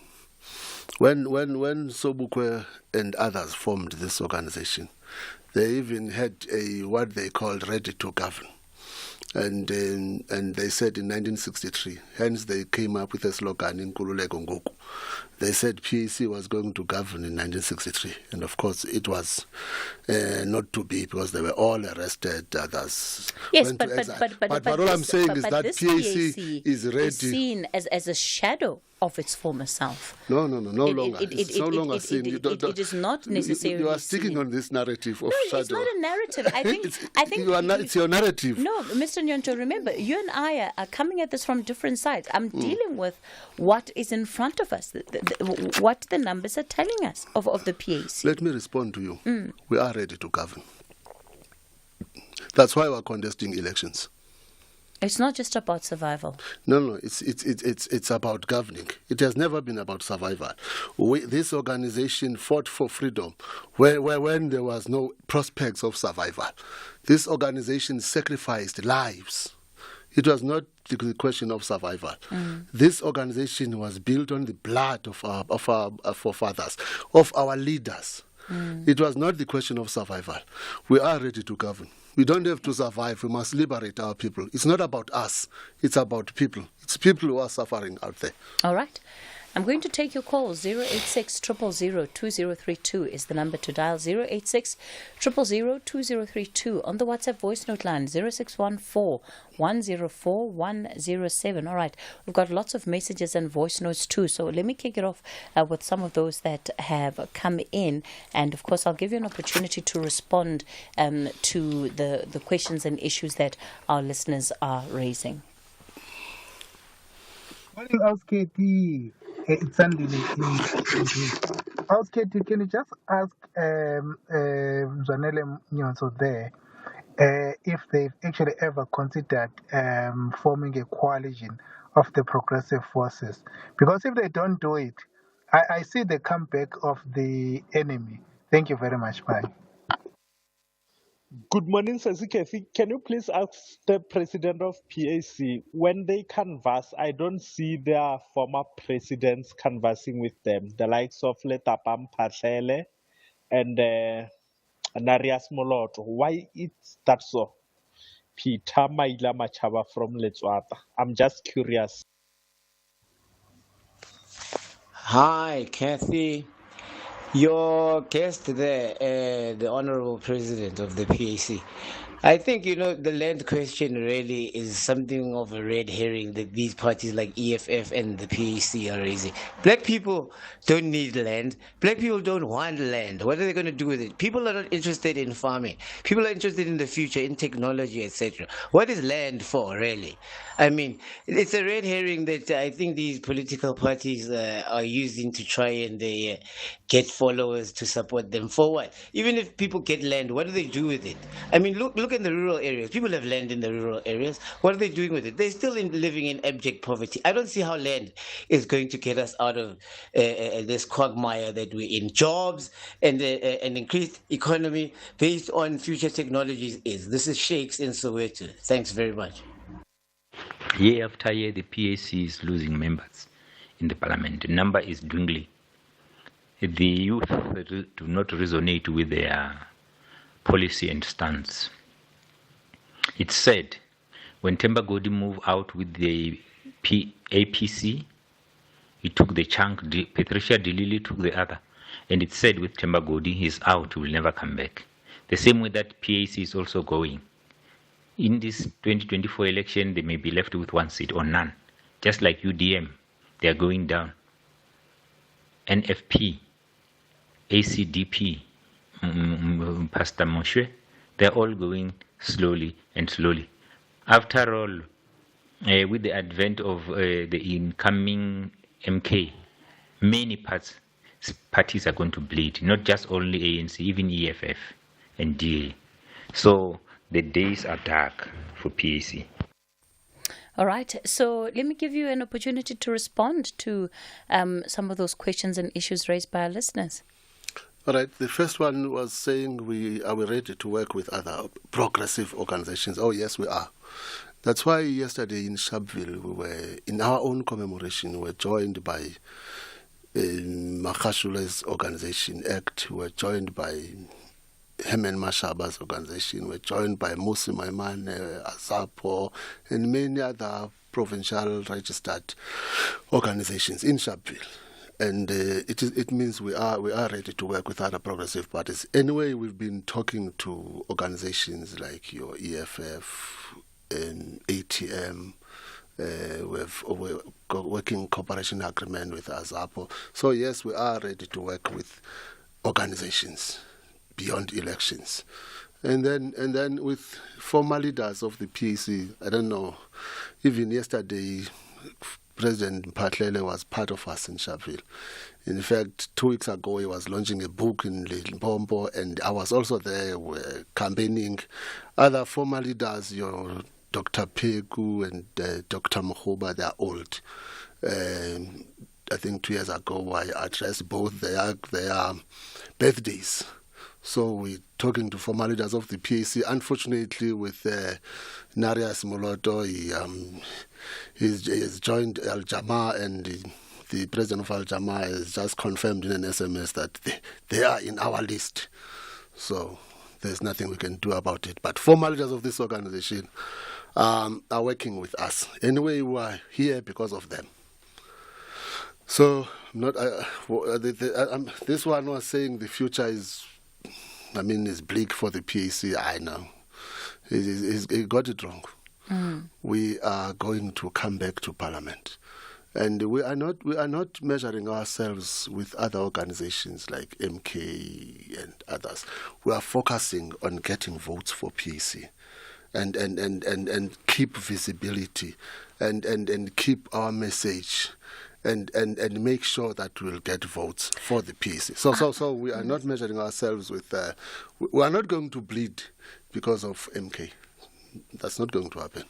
[SPEAKER 18] When Sobukwe and others formed this organization, they even had what they called ready to govern. And they said in 1963, hence they came up with a slogan in Nkululeko Ngoku. They said PAC was going to govern in 1963, and of course it was not to be, because they were all arrested. Others
[SPEAKER 6] yes,
[SPEAKER 18] but all I'm saying is that PAC is ready.
[SPEAKER 6] Is seen as a shadow of its former self.
[SPEAKER 18] No longer. It's no longer seen.
[SPEAKER 6] It is not necessarily.
[SPEAKER 18] You are sticking on this narrative of shadow.
[SPEAKER 6] No, it's not a narrative. I think
[SPEAKER 18] it's your narrative.
[SPEAKER 6] No, Mr. Nyonto, remember, you and I are coming at this from different sides. I'm dealing with what is in front of us, what the numbers are telling us of the PAC.
[SPEAKER 18] Let me respond to you. We are ready to govern. That's why we're contesting elections.
[SPEAKER 6] It's not just about survival.
[SPEAKER 18] No, it's about governing. It has never been about survival. This organization fought for freedom when there was no prospects of survival. This organization sacrificed lives. It was not the question of survival. This organization was built on the blood of our forefathers, of our leaders. It was not the question of survival. We are ready to govern. We don't have to survive. We must liberate our people. It's not about us. It's about people. It's people who are suffering out there.
[SPEAKER 6] All right. I'm going to take your call. 086 000 2032 is the number to dial. 086 000 2032 on the WhatsApp voice note line 0614 104 107. All right. We've got lots of messages and voice notes too. So let me kick it off with some of those that have come in. And of course, I'll give you an opportunity to respond to the questions and issues that our listeners are raising.
[SPEAKER 2] Morning, Cathy. It's Sunday. Cathy, can you just ask Zanele Nyonso there if they've actually ever considered forming a coalition of the progressive forces? Because if they don't do it, I see the comeback of the enemy. Thank you very much. Bye.
[SPEAKER 22] Good morning, Cathy. Can you please ask the president of PAC, when they canvass, I don't see their former presidents canvassing with them, the likes of Letapam Patlele and Narias Moloto. Why is that so? Peter Maila Machaba from Letswata. I'm just curious.
[SPEAKER 23] Hi, Cathy. Your guest there, the Honorable President of the PAC. I think, the land question really is something of a red herring that these parties like EFF and the PAC are raising. Black people don't need land. Black people don't want land. What are they going to do with it? People are not interested in farming. People are interested in the future, in technology, etc. What is land for, really? I mean, it's a red herring that I think these political parties are using to try and get followers to support them. For what? Even if people get land, what do they do with it? I mean, look in the rural areas. People have land in the rural areas. What are they doing with it? They're still living in abject poverty. I don't see how land is going to get us out of this quagmire that we're in. Jobs and an increased economy based on future technologies This is Shakes in Soweto. Thanks very much.
[SPEAKER 24] Year after year, the PAC is losing members.
[SPEAKER 1] in the parliament. The number is dwindling. The youth do not resonate with their policy and stance. It's said when Themba Godi moved out with the APC, he took the chunk, Patricia de Lille took the other. And it's said with Themba Godi, he's out, he will never come back. The same way that PAC is also going. In this 2024 election, they may be left with one seat or none. Just like UDM, they are going down. NFP, ACDP, Pastor Moshe, they're all going slowly and slowly. After all, with the advent of the incoming MK, many parties are going to bleed, not just only ANC, even EFF and DA. So the days are dark for PAC.
[SPEAKER 6] All right, so let me give you an opportunity to respond to some of those questions and issues raised by our listeners.
[SPEAKER 18] All right, the first one was saying, are we ready to work with other progressive organizations? Oh, yes, we are. That's why yesterday in Sharpeville, we were, in our own commemoration, we were joined by Makashule's organization, ACT. We were joined by Herman Mashaba's organization. We were joined by Musi Maimane, Azapo, and many other provincial registered organizations in Sharpeville. And it means we are ready to work with other progressive parties. Anyway, we've been talking to organizations like your EFF and ATM. We're working cooperation agreement with Azapo. So yes, we are ready to work with organizations beyond elections. And then with former leaders of the PAC, I don't know, even yesterday, President Mohlahlana was part of us in Sharpeville. In fact, 2 weeks ago, he was launching a book in Limpopo, and I was also there campaigning. Other former leaders, your Dr. Peku and Dr. Mohuba, they are old. I think 2 years ago, I addressed both their birthdays. So we're talking to former leaders of the PAC. Unfortunately, with Narias Moloto, he's joined Al Jamaa, and the president of Al Jamaa has just confirmed in an SMS that they are in our list. So there's nothing we can do about it. But former leaders of this organization are working with us. Anyway, we are here because of them. So this one was saying the future is bleak for the PAC. I know. He got it wrong. We are going to come back to Parliament. And we are not measuring ourselves with other organizations like MK and others. We are focusing on getting votes for PAC and keep visibility and keep our message and make sure that we'll get votes for the PAC. So we are not measuring ourselves with we are not going to bleed because of MK. That's not going to happen.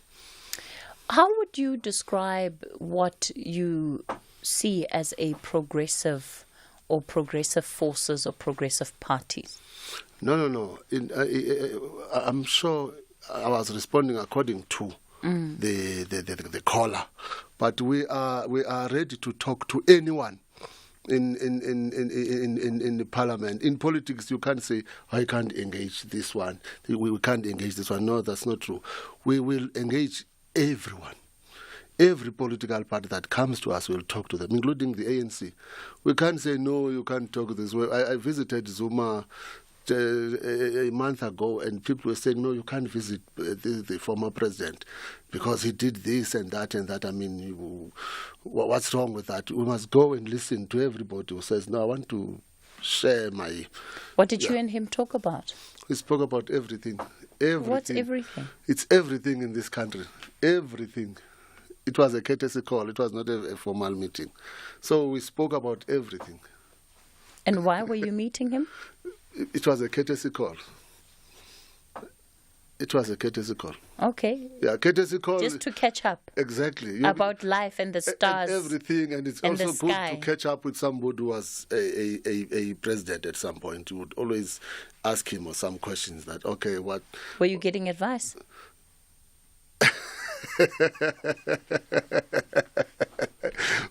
[SPEAKER 6] How would you describe what you see as a progressive or progressive forces or progressive parties?
[SPEAKER 18] No. I'm sure I was responding according to the caller, but we are ready to talk to anyone in the parliament. In politics, you can't say I can't engage this one. We can't engage this one. No, that's not true. We will engage everyone. Every political party that comes to us will talk to them, including the ANC. We can't say, no, you can't talk this way. I visited Zuma a month ago, and people were saying, no, you can't visit the former president because he did this and that and that. What's wrong with that? We must go and listen to everybody who says, no, I want to share my...
[SPEAKER 6] What did you and him talk about?
[SPEAKER 18] We spoke about everything.
[SPEAKER 6] What's everything?
[SPEAKER 18] It's everything in this country. Everything. It was a courtesy call. It was not a formal meeting. So we spoke about everything.
[SPEAKER 6] And why were you meeting him?
[SPEAKER 18] It was a courtesy call. It was a courtesy call.
[SPEAKER 6] Okay.
[SPEAKER 18] Yeah, courtesy call.
[SPEAKER 6] Just to catch up.
[SPEAKER 18] Exactly.
[SPEAKER 6] About life and the stars.
[SPEAKER 18] And everything. And it's also good to catch up with somebody who was a president at some point. You would always ask him or some questions that, okay, what...
[SPEAKER 6] Were you getting advice?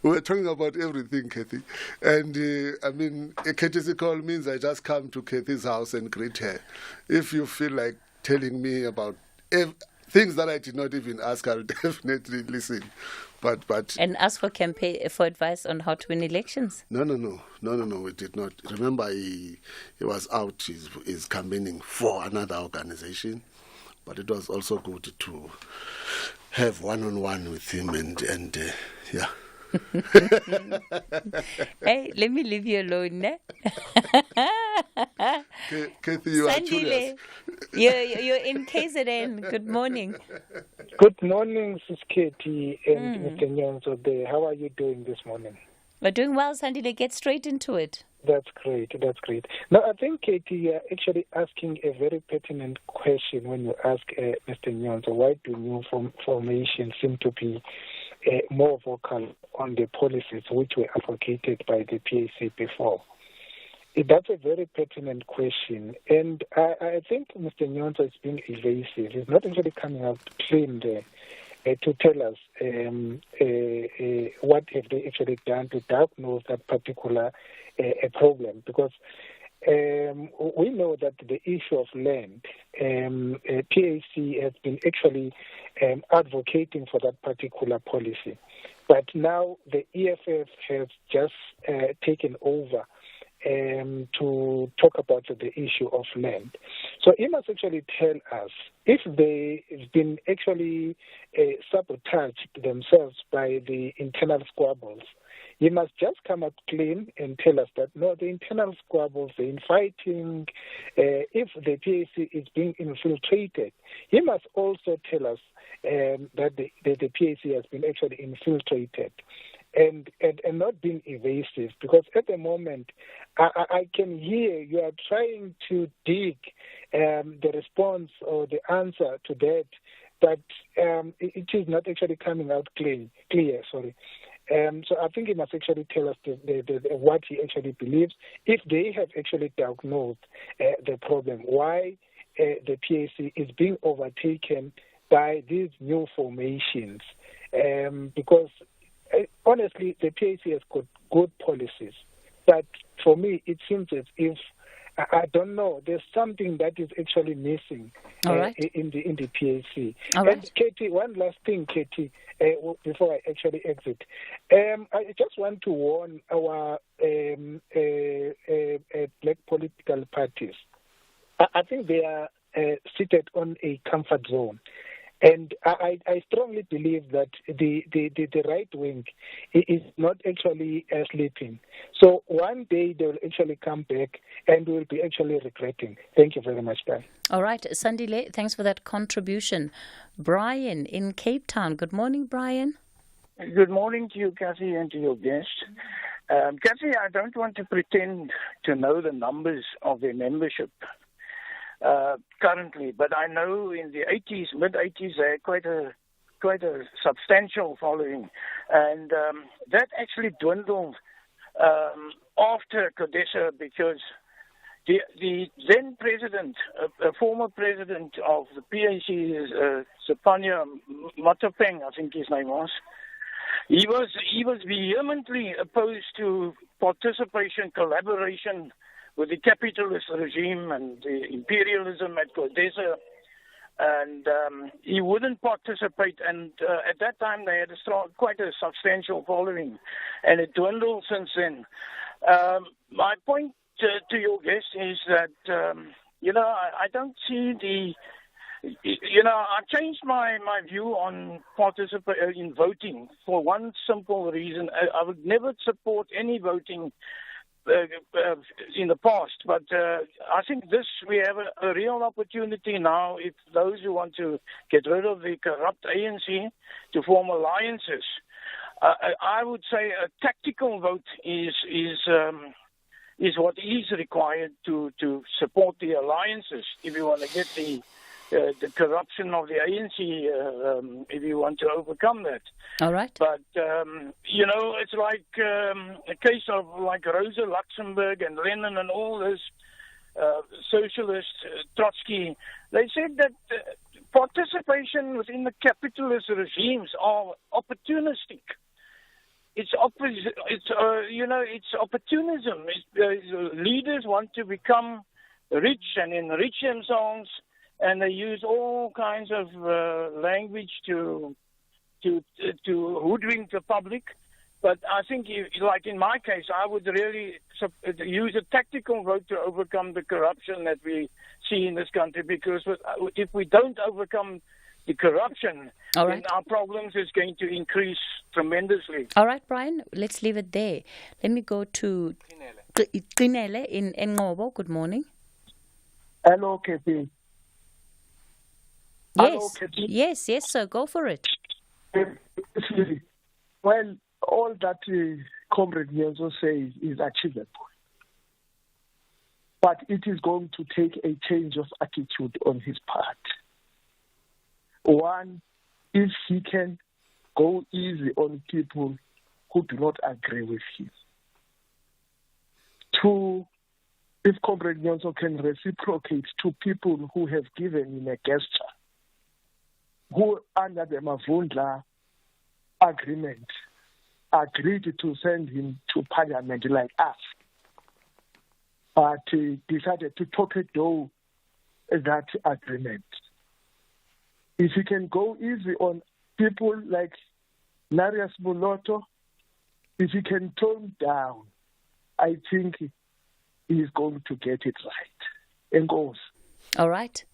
[SPEAKER 18] We're talking about everything, Cathy. And I mean, a courtesy call means I just come to Cathy's house and greet her. If you feel like telling me about things that I did not even ask, I'll definitely listen. But
[SPEAKER 6] and ask for campaign for advice on how to win elections.
[SPEAKER 18] No, we did not. Remember, he was out. He's campaigning for another organization, but it was also good to have one-on-one with him and yeah.
[SPEAKER 6] Hey, let me leave you alone, ne?
[SPEAKER 18] Cathy, you are
[SPEAKER 6] Sandile, you're in KZN. Good morning.
[SPEAKER 4] Good morning, Sis Katie and Mr. Nyonzo there. How are you doing this morning?
[SPEAKER 6] We're doing well, Sandile. Get straight into it.
[SPEAKER 4] That's great. Now, I think, Katie, you're actually asking a very pertinent question when you ask Mr. Nyonzo, why do new formations seem to be more vocal on the policies which were advocated by the PAC before? That's a very pertinent question, and I think Mr. Nyonzo is being evasive. He's not actually coming out clean there to tell us what have they actually done to diagnose that particular problem, because we know that the issue of land, PAC has been actually advocating for that particular policy. But now the EFF has just taken over to talk about the issue of land. So he must actually tell us if they've been actually sabotaged themselves by the internal squabbles. He must just come up clean and tell us that, no, the internal squabbles, the infighting, if the PAC is being infiltrated, he must also tell us that the PAC has been actually infiltrated. And not being evasive, because at the moment I can hear you are trying to dig the response or the answer to that, but it is not actually coming out clear. So I think he must actually tell us what he actually believes, if they have actually diagnosed the problem, why the PAC is being overtaken by these new formations, because honestly, the PAC has got good policies, but for me, it seems as if I don't know. There's something that is actually missing in the PAC. And Katie, one last thing, Katie, before I actually exit, I just want to warn our black political parties. I think they are seated on a comfort zone. And I strongly believe that the right wing is not actually sleeping. So one day they will actually come back and will be actually regretting. Thank you very much, guys.
[SPEAKER 6] All right, Sandile, thanks for that contribution. Brian in Cape Town. Good morning, Brian.
[SPEAKER 7] Good morning to you, Cathy, and to your guest. Cathy, I don't want to pretend to know the numbers of their membership currently, but I know in the mid-80s, they had quite a substantial following, and that actually dwindled after Kodesa, because the then president, a former president of the PAC, Sepanya Matapeng, I think his name was, he was vehemently opposed to participation, collaboration with the capitalist regime and the imperialism at Kodesa, and he wouldn't participate. And at that time, they had quite a substantial following, and it dwindled since then. My point to your guest is that, I don't see I changed my view on in voting for one simple reason. I would never support any voting in the past, but I think we have a real opportunity now, if those who want to get rid of the corrupt ANC, to form alliances. I would say a tactical vote is what is required to support the alliances if you want to get the corruption of the ANC, if you want to overcome that.
[SPEAKER 6] All right.
[SPEAKER 7] But, it's like a case of like Rosa Luxemburg and Lenin and all those socialists, Trotsky. They said that participation within the capitalist regimes are opportunistic. it's opportunism. Leaders want to become rich and enrich themselves, and they use all kinds of language to hoodwink the public. But I think, like in my case, I would really use a tactical vote to overcome the corruption that we see in this country, because if we don't overcome the corruption, then our problems is going to increase tremendously.
[SPEAKER 6] All right, Brian, let's leave it there. Let me go to Qinele in Ngobo. Good morning.
[SPEAKER 8] Hello, Cathy.
[SPEAKER 6] Yes.
[SPEAKER 8] Hello, Cathy.
[SPEAKER 6] Yes, sir. Go for it.
[SPEAKER 8] Well, all that Comrade Nyenzo says is achievable. But it is going to take a change of attitude on his part. One, if he can go easy on people who do not agree with him. Two, if Comrade Nyenzo can reciprocate to people who have given him a gesture, who under the Mavundla agreement agreed to send him to parliament like us, but decided to torpedo that agreement. If he can go easy on people like Narius Muloto, if he can tone down, I think he is going to get it right. And goes.
[SPEAKER 6] All right.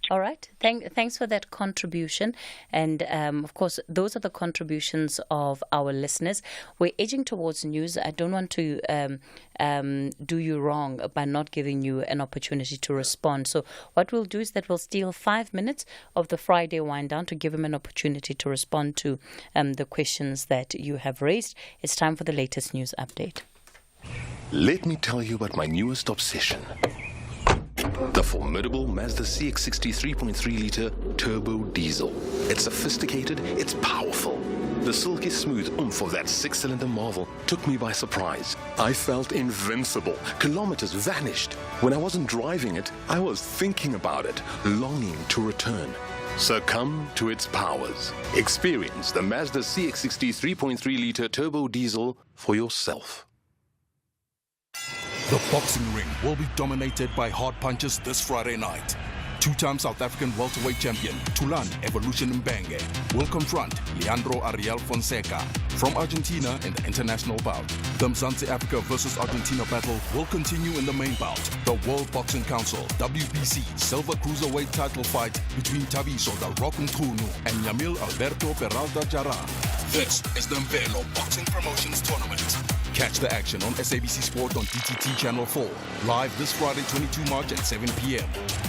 [SPEAKER 6] Thanks for that contribution. And of course, those are the contributions of our listeners. We're edging towards news. I don't want to do you wrong by not giving you an opportunity to respond. So what we'll do is that we'll steal 5 minutes of the Friday wind down to give him an opportunity to respond to the questions that you have raised. It's time for the latest news update.
[SPEAKER 9] Let me tell you about my newest obsession. The formidable Mazda CX-60 3.3-litre turbo diesel. It's sophisticated, it's powerful. The silky smooth oomph of that six-cylinder marvel took me by surprise. I felt invincible. Kilometers vanished. When I wasn't driving it, I was thinking about it, longing to return. Succumb to its powers. Experience the Mazda CX-60 3.3-litre turbo diesel for yourself.
[SPEAKER 21] The boxing ring will be dominated by hard punches this Friday night. Two-time South African welterweight champion Tulan Evolution Mbenge will confront Leandro Ariel Fonseca from Argentina in the international bout. The Mzansi Africa versus Argentina battle will continue in the main bout, the World Boxing Council WBC Silver Cruiserweight title fight between Tabiso the Rock Mchunu and Yamil Alberto Peralta Jara. This is the Mvelo Boxing Promotions Tournament. Catch the action on SABC Sport on DTT Channel 4, live this Friday 22 March at 7 p.m.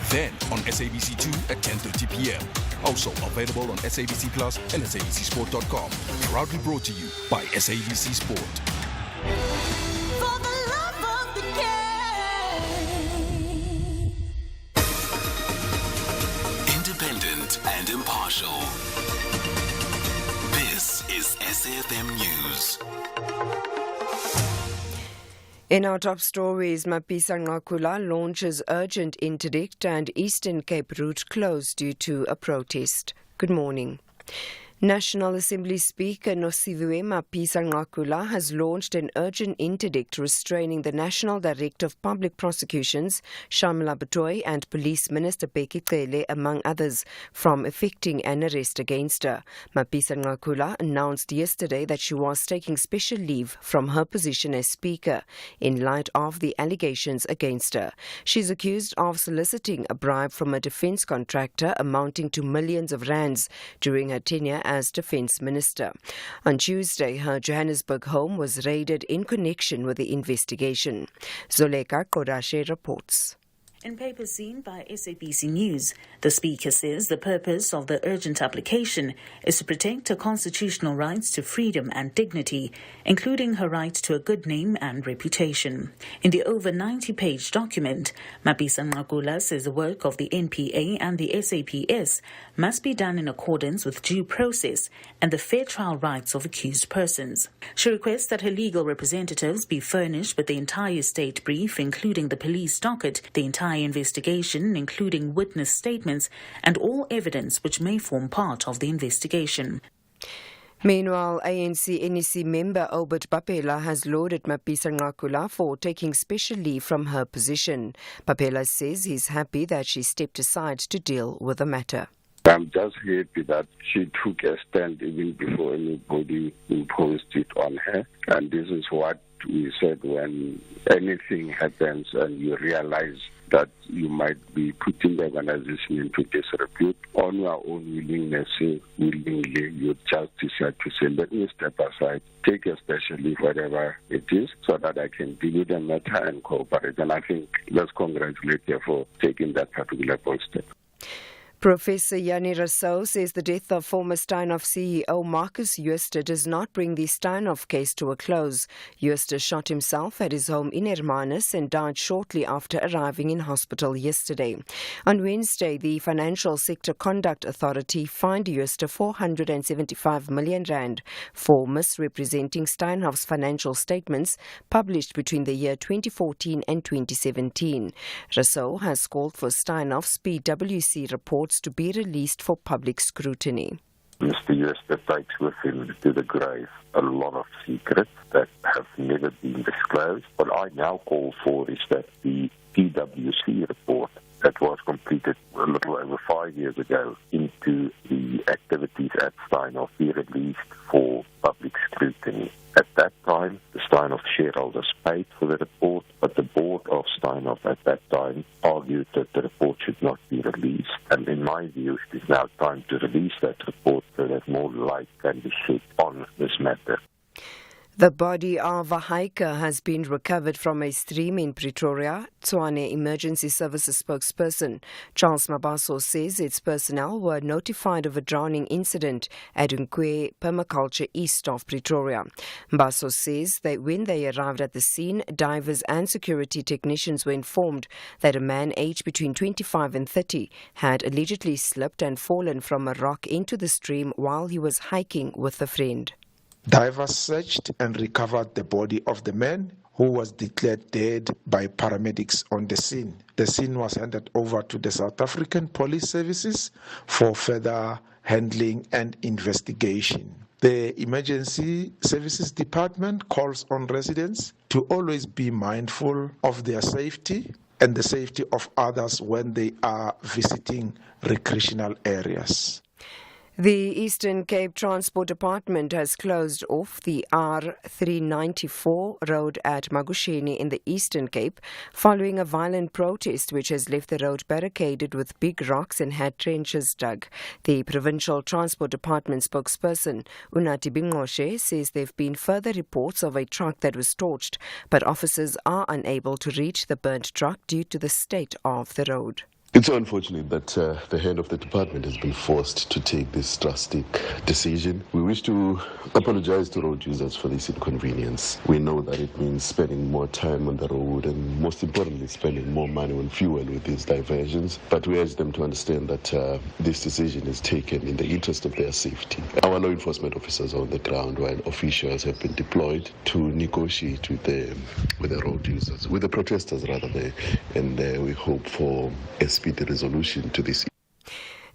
[SPEAKER 21] Then on SABC2 at 10:30 p.m. Also available on SABC Plus and SABCSport.com. Proudly brought to you by SABC Sport.
[SPEAKER 15] For the love of the game.
[SPEAKER 5] Independent and impartial. This is SAFM News.
[SPEAKER 19] In our top stories, Mapisa Nqakula launches urgent interdict and Eastern Cape route closed due to a protest. Good morning. National Assembly Speaker Nosiviwe Mapisa Nqakula has launched an urgent interdict restraining the National Director of Public Prosecutions, Shamla Batoy, and Police Minister Bheki Cele, among others, from effecting an arrest against her. Mapisa Nqakula announced yesterday that she was taking special leave from her position as Speaker in light of the allegations against her. She's accused of soliciting a bribe from a defence contractor amounting to millions of rands during her tenure as Defence Minister. On Tuesday, her Johannesburg home was raided in connection with the investigation. Zoleka Kodashe reports.
[SPEAKER 10] In papers seen by SABC News, the Speaker says the purpose of the urgent application is to protect her constitutional rights to freedom and dignity, including her right to a good name and reputation. In the over 90-page document, Mapisa Nqakula says the work of the NPA and the SAPS must be done in accordance with due process and the fair trial rights of accused persons. She requests that her legal representatives be furnished with the entire state brief, including the police docket, the entire investigation, including witness statements, and all evidence which may form part of the investigation.
[SPEAKER 19] Meanwhile, ANC NEC member Obert Papela has lauded Mapisa Nqakula for taking special leave from her position. Papela says he's happy that she stepped aside to deal with the matter.
[SPEAKER 11] I'm just happy that she took a stand even before anybody imposed it on her. And this is what we said when anything happens and you realize that you might be putting the organization into disrepute. On your own willingly, you just decide to say, let me step aside, take a special leave, whatever it is, so that I can deal with the matter and cooperate. And I think let's congratulate her for taking that particular bold step.
[SPEAKER 19] Professor Yanni Rousseau says the death of former Steinhoff CEO Marcus Jooste does not bring the Steinhoff case to a close. Jooste shot himself at his home in Hermanus and died shortly after arriving in hospital yesterday. On Wednesday, the Financial Sector Conduct Authority fined Jooste 475 million rand for misrepresenting Steinhoff's financial statements published between the year 2014 and 2017. Rousseau has called for Steinhoff's PwC reports to be released for public scrutiny.
[SPEAKER 12] Mr. Jooste takes with him to the grave a lot of secrets that have never been disclosed. What I now call for is that the PwC report that was completed a little over 5 years ago into the activities at Steinhoff be released for public scrutiny. At that time, the Steinhoff shareholders paid for the report, but the board of Steinhoff at that time argued that the report should not be released. And in my view, it is now time to release that report so that more light can be shed on this matter.
[SPEAKER 19] The body of a hiker has been recovered from a stream in Pretoria. Tshwane Emergency Services spokesperson Charles Mabaso says its personnel were notified of a drowning incident at Nkwe Permaculture east of Pretoria. Mabaso says that when they arrived at the scene, divers and security technicians were informed that a man aged between 25 and 30 had allegedly slipped and fallen from a rock into the stream while he was hiking with a friend.
[SPEAKER 13] Divers searched and recovered the body of the man who was declared dead by paramedics on the scene. The scene was handed over to the South African Police Services for further handling and investigation. The Emergency Services Department calls on residents to always be mindful of their safety and the safety of others when they are visiting recreational areas.
[SPEAKER 19] The Eastern Cape Transport Department has closed off the R394 road at Magusheni in the Eastern Cape following a violent protest which has left the road barricaded with big rocks and had trenches dug. The Provincial Transport Department spokesperson Unati Bingoshe says there have been further reports of a truck that was torched, but officers are unable to reach the burnt truck due to the state of the road.
[SPEAKER 3] It's unfortunate that the head of the department has been forced to take this drastic decision. We wish to apologize to road users for this inconvenience. We know that it means spending more time on the road and, most importantly, spending more money on fuel with these diversions. But we urge them to understand that this decision is taken in the interest of their safety. Our law enforcement officers are on the ground while officials have been deployed to negotiate with the road users, with the protesters rather, and we hope for a speedy resolution to this.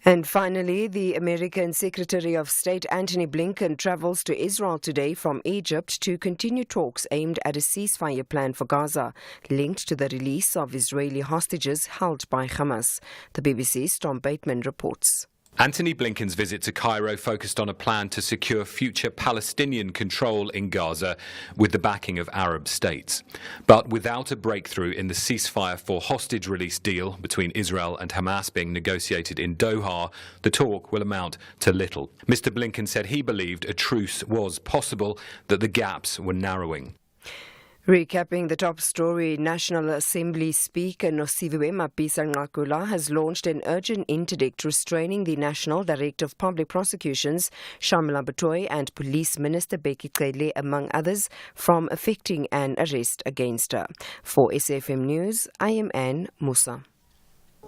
[SPEAKER 19] And finally, the American Secretary of State Antony Blinken travels to Israel today from Egypt to continue talks aimed at a ceasefire plan for Gaza, linked to the release of Israeli hostages held by Hamas. The BBC's Tom Bateman reports.
[SPEAKER 24] Antony Blinken's visit to Cairo focused on a plan to secure future Palestinian control in Gaza with the backing of Arab states. But without a breakthrough in the ceasefire for hostage release deal between Israel and Hamas being negotiated in Doha, the talk will amount to little. Mr. Blinken said he believed a truce was possible, that the gaps were narrowing.
[SPEAKER 19] Recapping the top story, National Assembly Speaker Nosiviwe Mapisa-Nqakula has launched an urgent interdict restraining the National Director of Public Prosecutions, Shamila Batoy, and Police Minister Bheki Cele, among others, from effecting an arrest against her. For SAFM News, I am Anne Musa.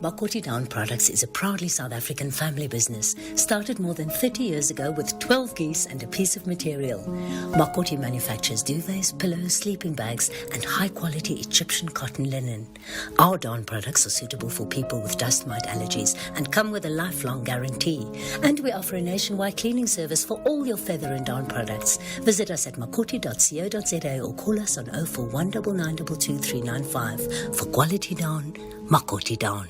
[SPEAKER 14] Makoti Down Products is a proudly South African family business, started more than 30 years ago with 12 geese and a piece of material. Makoti manufactures duvets, pillows, sleeping bags, and high-quality Egyptian cotton linen. Our down products are suitable for people with dust mite allergies and come with a lifelong guarantee. And we offer a nationwide cleaning service for all your feather and down products. Visit us at makoti.co.za or call us on 041 992 395. For quality down, Makoti Down.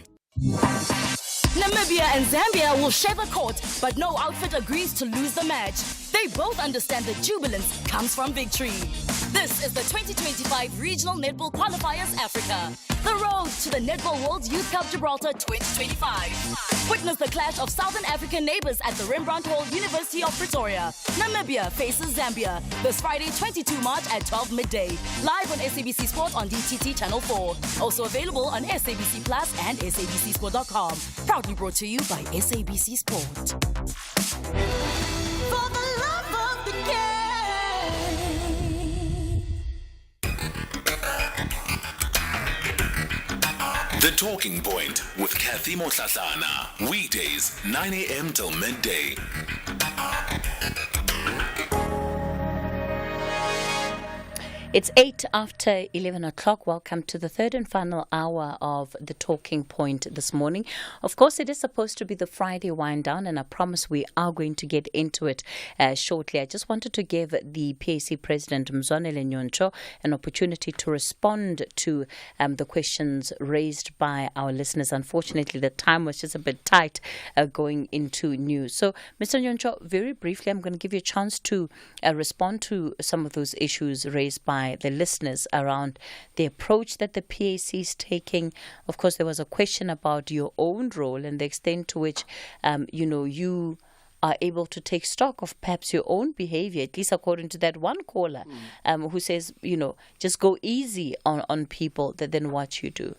[SPEAKER 16] Namibia and Zambia will share the court, but no outfit agrees to lose the match. They both understand that jubilance comes from victory. This is the 2025 Regional Netball Qualifiers Africa. The road to the Netball World Youth Cup Gibraltar 2025. Witness the clash of Southern African neighbors at the Rembrandt Hall, University of Pretoria. Namibia faces Zambia this Friday, 22 March at 12 midday. Live on SABC Sport on DTT Channel 4. Also available on SABC Plus and SABCSport.com. Proudly brought to you by SABC Sport.
[SPEAKER 15] For the love of the game.
[SPEAKER 5] The Talking Point with Cathy Mohlahlana. Weekdays, 9 a.m. till midday.
[SPEAKER 6] It's 8 after 11 o'clock. Welcome to the third and final hour of the Talking Point this morning. Of course, it is supposed to be the Friday wind down, and I promise we are going to get into it shortly. I just wanted to give the PAC President Mzwanele Nyoncho an opportunity to respond to the questions raised by our listeners. Unfortunately, the time was just a bit tight going into news. So, Mr. Nyoncho, very briefly, I'm going to give you a chance to respond to some of those issues raised by the listeners around the approach that the PAC is taking. Of course, there was a question about your own role and the extent to which, you are able to take stock of perhaps your own behavior, at least according to that one caller who says, just go easy on people than what you do.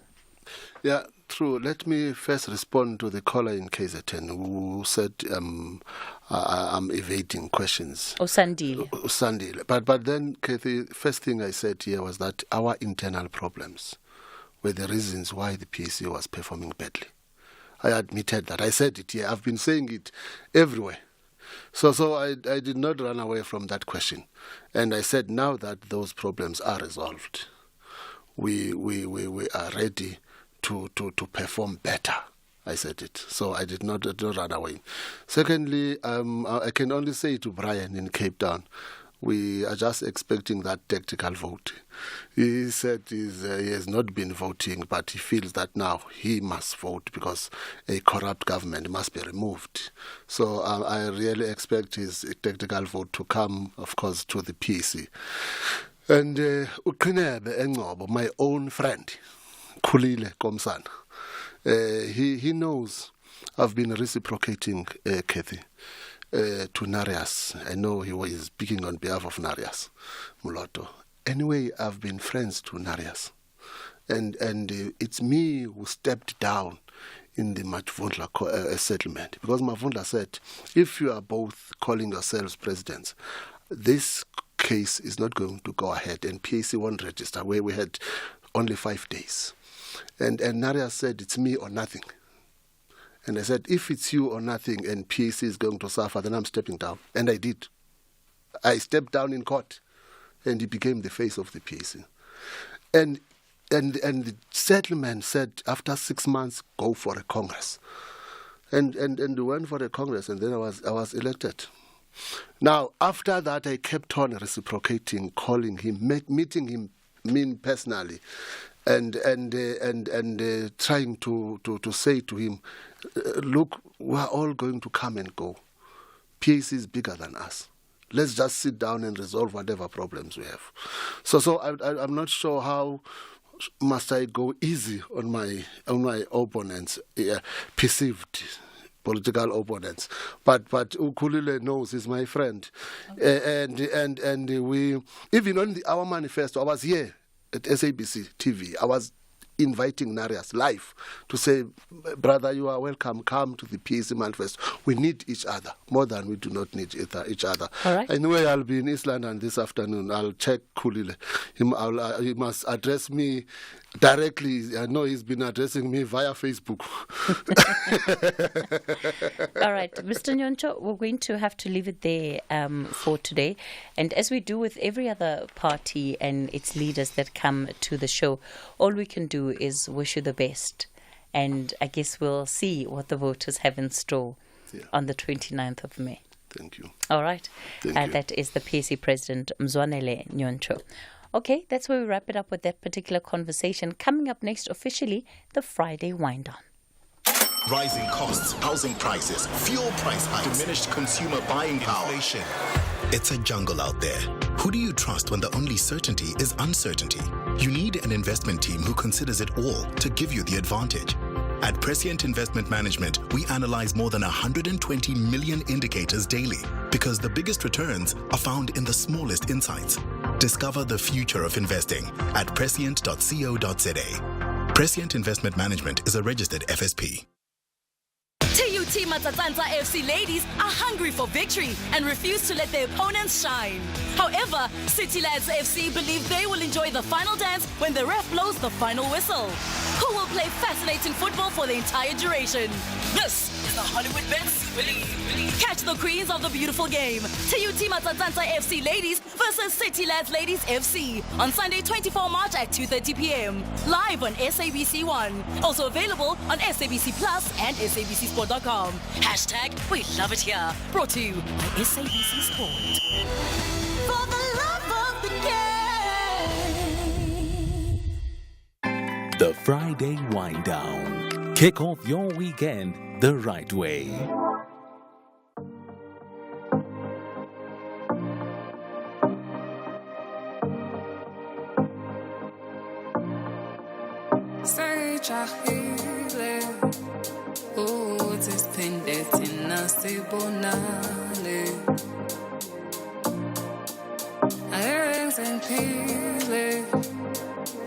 [SPEAKER 18] Yeah, true. Let me first respond to the caller in KZN who said I'm evading questions. Sandile. But then, Cathy, first thing I said here was that our internal problems were the reasons why the PAC was performing badly. I admitted that. I said it here. I've been saying it everywhere. So I did not run away from that question. And I said now that those problems are resolved, we are ready to perform better. I said it. So I did not run away. Secondly, I can only say to Brian in Cape Town, we are just expecting that tactical vote. He said he has not been voting, but he feels that now he must vote because a corrupt government must be removed. So I really expect his tactical vote to come, of course, to the PAC. And Ukinebe Engobo, my own friend, Khulile Komsana, he knows I've been reciprocating Cathy to Narias. I know he was speaking on behalf of Narias Muloto. Anyway, I've been friends to Narias. And it's me who stepped down in the Mavundla settlement. Because Mavundla said, if you are both calling yourselves presidents, this case is not going to go ahead and PAC won't register, where we had only 5 days. And Narias said, it's me or nothing. And I said, if it's you or nothing and PAC is going to suffer, then I'm stepping down. And I did. I stepped down in court and he became the face of the PAC. And the settlement said, after 6 months, go for a Congress. And we went for a Congress and then I was elected. Now, after that, I kept on reciprocating, calling him, meeting him personally, and trying to say to him, look, we're all going to come and go. PAC is bigger than us. Let's just sit down and resolve whatever problems we have. So I'm not sure how must I go easy on my opponents, perceived political opponents. But Ukulile knows he's my friend, and we even on our manifesto. I was here at SABC TV. I was inviting Narias live to say, brother, you are welcome. Come to the PAC manifesto. We need each other more than we do not need each other.
[SPEAKER 6] All right.
[SPEAKER 18] Anyway, I'll be in East London this afternoon. I'll check Kulile. He must address me directly. I know he's been addressing me via Facebook.
[SPEAKER 6] All right, Mr. Nyoncho, we're going to have to leave it there for today. And as we do with every other party and its leaders that come to the show, all we can do is wish you the best. And I guess we'll see what the voters have in store on the 29th of May.
[SPEAKER 18] Thank you.
[SPEAKER 6] All right.
[SPEAKER 18] Thank you.
[SPEAKER 6] That is the PAC President, Mzwanele Nyoncho. Okay, that's where we wrap it up with that particular conversation. Coming up next, officially, the Friday Wind On.
[SPEAKER 2] Rising costs, housing prices, fuel price hikes, diminished consumer buying power, inflation. It's a jungle out there. Who do you trust when the only certainty is uncertainty? You need an investment team who considers it all to give you the advantage. At Prescient Investment Management, we analyze more than 120 million indicators daily because the biggest returns are found in the smallest insights. Discover the future of investing at prescient.co.za. Prescient Investment Management is a registered FSP.
[SPEAKER 16] TUT Matsatsanza FC ladies are hungry for victory and refuse to let their opponents shine. However, City Lads FC believe they will enjoy the final dance when the ref blows the final whistle. Who will play fascinating football for the entire duration? This is the Hollywood Bet Super League. Catch the queens of the beautiful game. TUT Matsatsanza FC ladies versus City Lads Ladies FC on Sunday 24 March at 2:30 p.m. Live on SABC1. Also available on SABC Plus and SABCSport.com. Hashtag we love it here. Brought to you by SABC Sport.
[SPEAKER 15] For the love of the game.
[SPEAKER 5] The Friday Wind Down. Kick off your weekend the right way.
[SPEAKER 17] Sejahile uthi siphinde thina sibonane Angeke ngiphile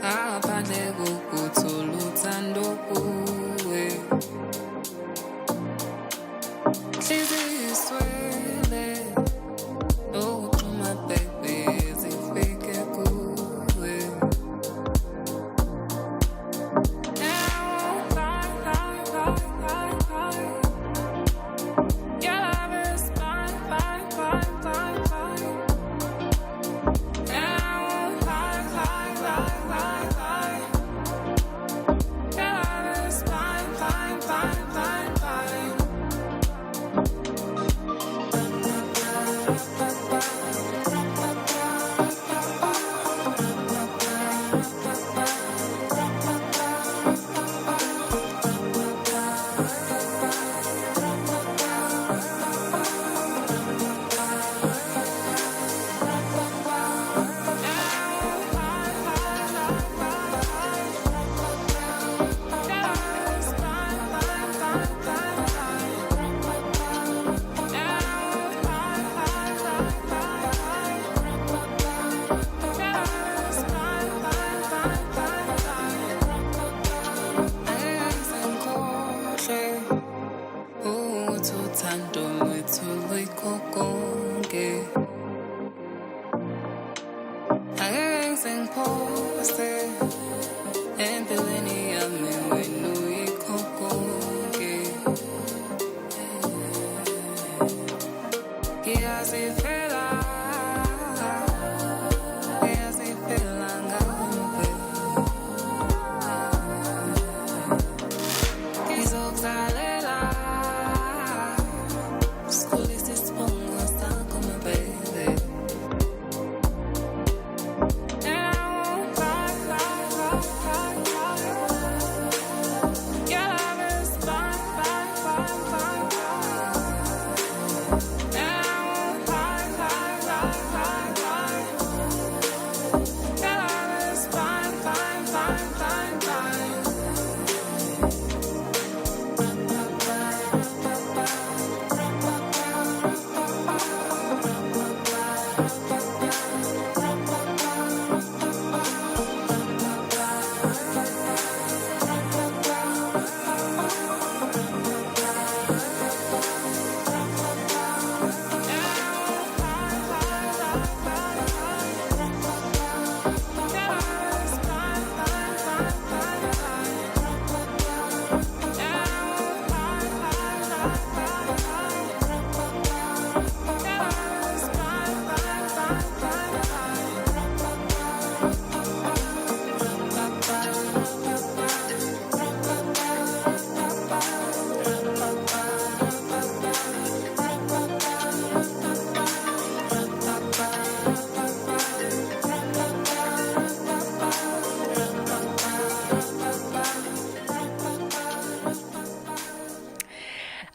[SPEAKER 17] ngaphandle kokuthola uthando kuwe Hliziyo iswele ukuxhuma baby zifike kuwe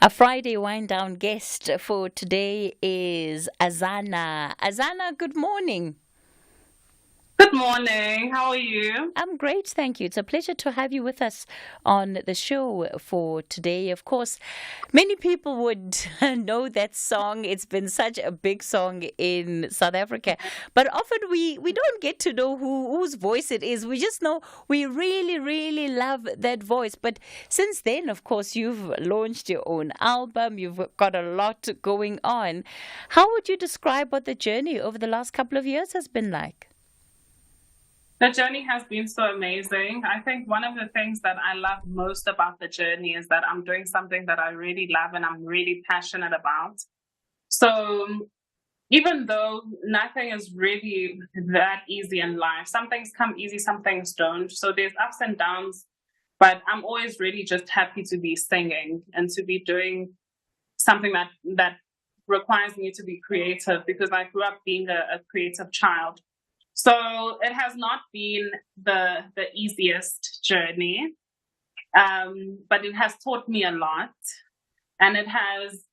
[SPEAKER 6] A Friday wind down guest for today is Azana. Azana, good morning.
[SPEAKER 1] Good morning. How are you?
[SPEAKER 6] I'm great, thank you. It's a pleasure to have you with us on the show for today. Of course, many people would know that song. It's been such a big song in South Africa. But often we don't get to know whose voice it is. We just know we really, really love that voice. But since then, of course, you've launched your own album. You've got a lot going on. How would you describe what the journey over the last couple of years has been like?
[SPEAKER 1] The journey has been so amazing. I think one of the things that I love most about the journey is that I'm doing something that I really love and I'm really passionate about. So even though nothing is really that easy in life, some things come easy, some things don't. So there's ups and downs, but I'm always really just happy to be singing and to be doing something that requires me to be creative, because I grew up being a creative child. So it has not been the easiest journey, but it has taught me a lot, and it has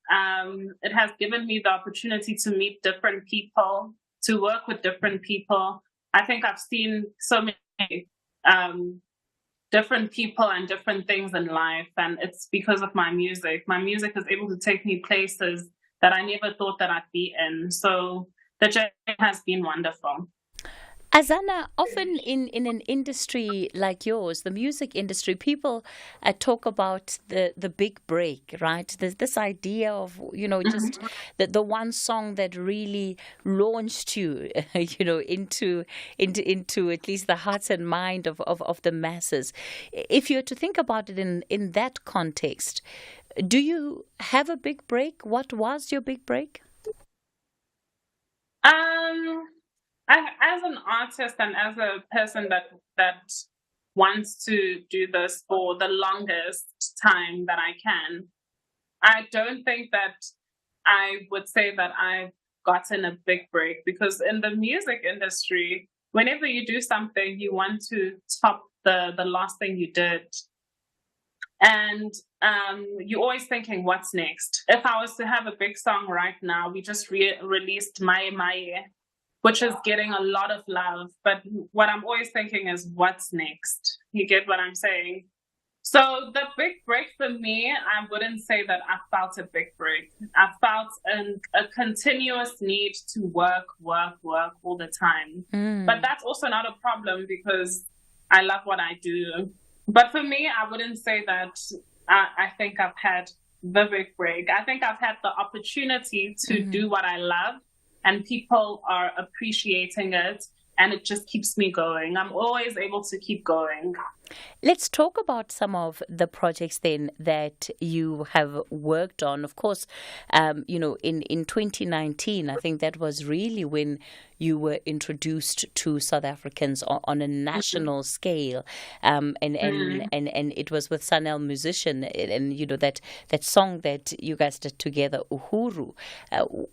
[SPEAKER 1] given me the opportunity to meet different people, to work with different people. I think I've seen so many different people and different things in life, and it's because of my music. My music is able to take me places that I never thought that I'd be in. So the journey has been wonderful.
[SPEAKER 6] Azana, often in an industry like yours, the music industry, people talk about the big break, right? There's this idea of, just the one song that really launched you, into at least the hearts and mind of the masses. If you're to think about it in that context, do you have a big break? What was your big break?
[SPEAKER 1] As an artist and as a person that wants to do this for the longest time that I can, I don't think that I would say that I've gotten a big break, because in the music industry, whenever you do something, you want to top the last thing you did. And you're always thinking, what's next? If I was to have a big song right now, we just released Maye Maye, which is getting a lot of love. But what I'm always thinking is, what's next? You get what I'm saying? So the big break for me, I wouldn't say that I felt a big break. I felt a continuous need to work all the time. But that's also not a problem, because I love what I do. But for me, I wouldn't say that I think I've had the big break. I think I've had the opportunity to do what I love, and people are appreciating it, and it just keeps me going. I'm always able to keep going.
[SPEAKER 6] Let's talk about some of the projects then that you have worked on. Of course, in 2019, I think that was really when you were introduced to South Africans on a national scale, and it was with Sanel Musician, and that song that you guys did together, Uhuru.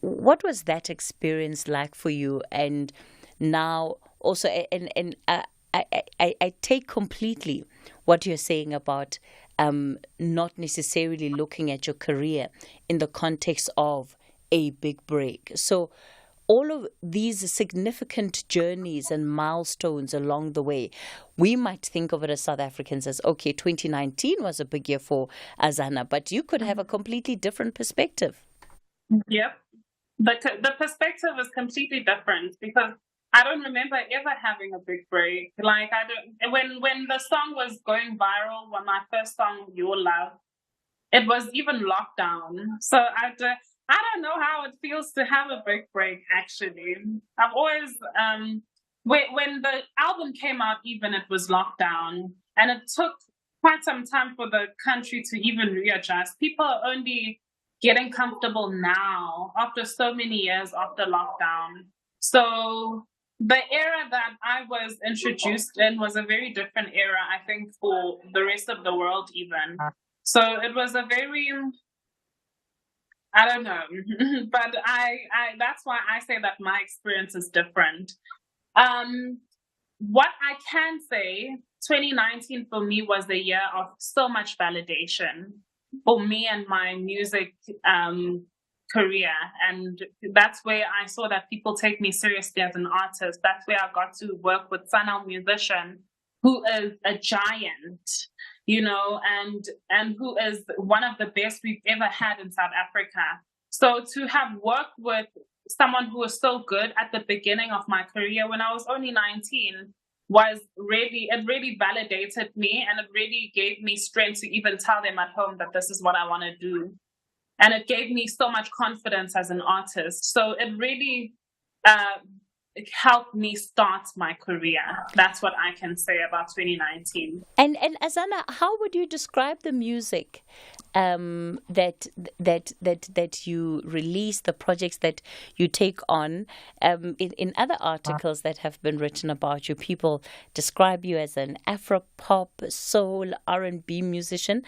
[SPEAKER 6] What was that experience like for you? And now also, I take completely what you're saying about not necessarily looking at your career in the context of a big break. So all of these significant journeys and milestones along the way, we might think of it as South Africans as, okay, 2019 was a big year for Azana, but you could have a completely different perspective.
[SPEAKER 1] Yep. The perspective is completely different, because I don't remember ever having a big break. Like, I don't. When the song was going viral, when my first song, Your Love, it was even lockdown. So I don't know how it feels to have a big break. Actually, I've always when the album came out, even it was lockdown, and it took quite some time for the country to even readjust. People are only getting comfortable now after so many years after lockdown. So the era that I was introduced in was a very different era, I think, for the rest of the world even. So it was a very, I don't know, but I that's why I say that my experience is different. What I can say, 2019 for me was a year of so much validation. for me and my music career. And that's where I saw that people take me seriously as an artist. That's where I got to work with Sanal Musician, who is a giant, you know, and who is one of the best we've ever had in South Africa. So to have worked with someone who was so good at the beginning of my career when I was only 19 it really validated me, and it really gave me strength to even tell them at home that this is what I want to do. And it gave me so much confidence as an artist. So it really it helped me start my career. That's what I can say about 2019.
[SPEAKER 6] And Azana, how would you describe the music that you release, the projects that you take on? In other articles that have been written about you, people describe you as an Afro-pop, soul, R&B musician.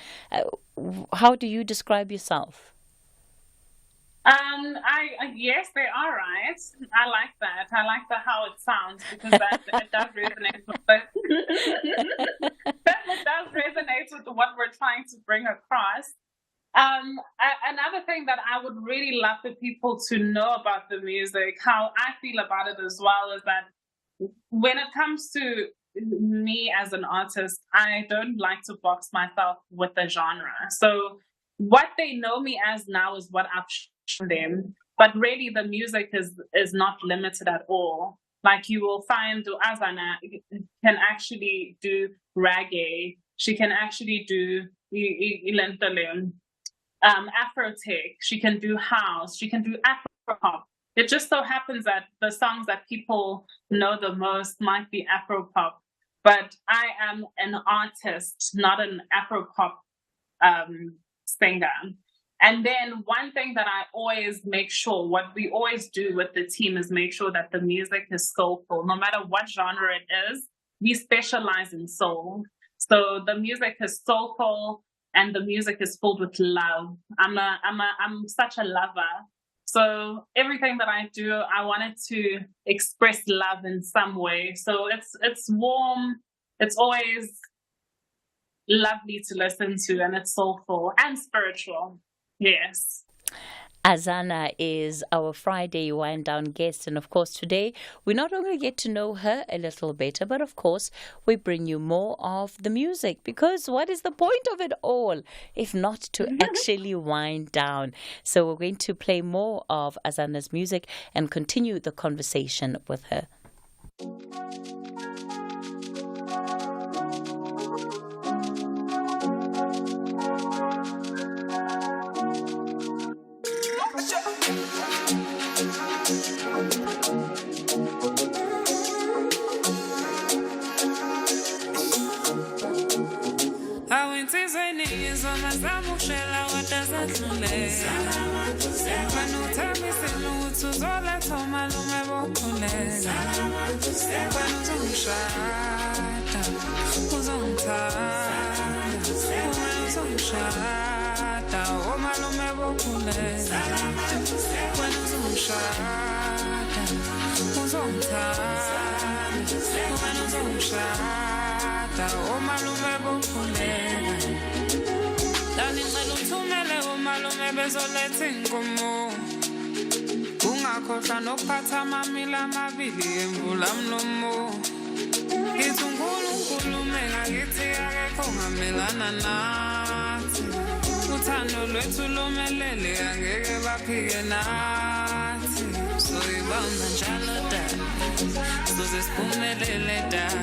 [SPEAKER 6] How do you describe yourself?
[SPEAKER 1] Yes, they are right. I like that. I like how it sounds, because it does resonate with it does resonate with what we're trying to bring across. Another thing that I would really love for people to know about the music, how I feel about it as well, is that when it comes to me as an artist, I don't like to box myself with the genre. So what they know me as now is what I've shown them. But really, the music is not limited at all. Like, you will find Azana can actually do reggae. She can actually do Afro-tech. She can do house. She can do Afro-pop. It just so happens that the songs that people know the most might be Afro-pop. But I am an artist, not an Afro-pop singer. And then one thing that I always make sure, what we always do with the team, is make sure that the music is soulful. No matter what genre it is, we specialize in soul. So the music is soulful, and the music is filled with love. I'm such a lover. So everything that I do, I wanted to express love in some way. So it's warm. It's always lovely to listen to, and it's soulful and spiritual. Yes.
[SPEAKER 6] Azana is our Friday wind down guest, and of course today we not only get to know her a little better, but of course we bring you more of the music, because what is the point of it all if not to actually wind down? So we're going to play more of Azana's music and continue the conversation with her.
[SPEAKER 4] Bezoletha inkomo ungakhohlwa nokuphatha amamila amabili emvula mlomo ngithi uNkulunkulu mengakithi akekho ngamelana nathi uthando lwethu lomelele angeke baphike nathi soyibamba njalo dali soze siphumelele dali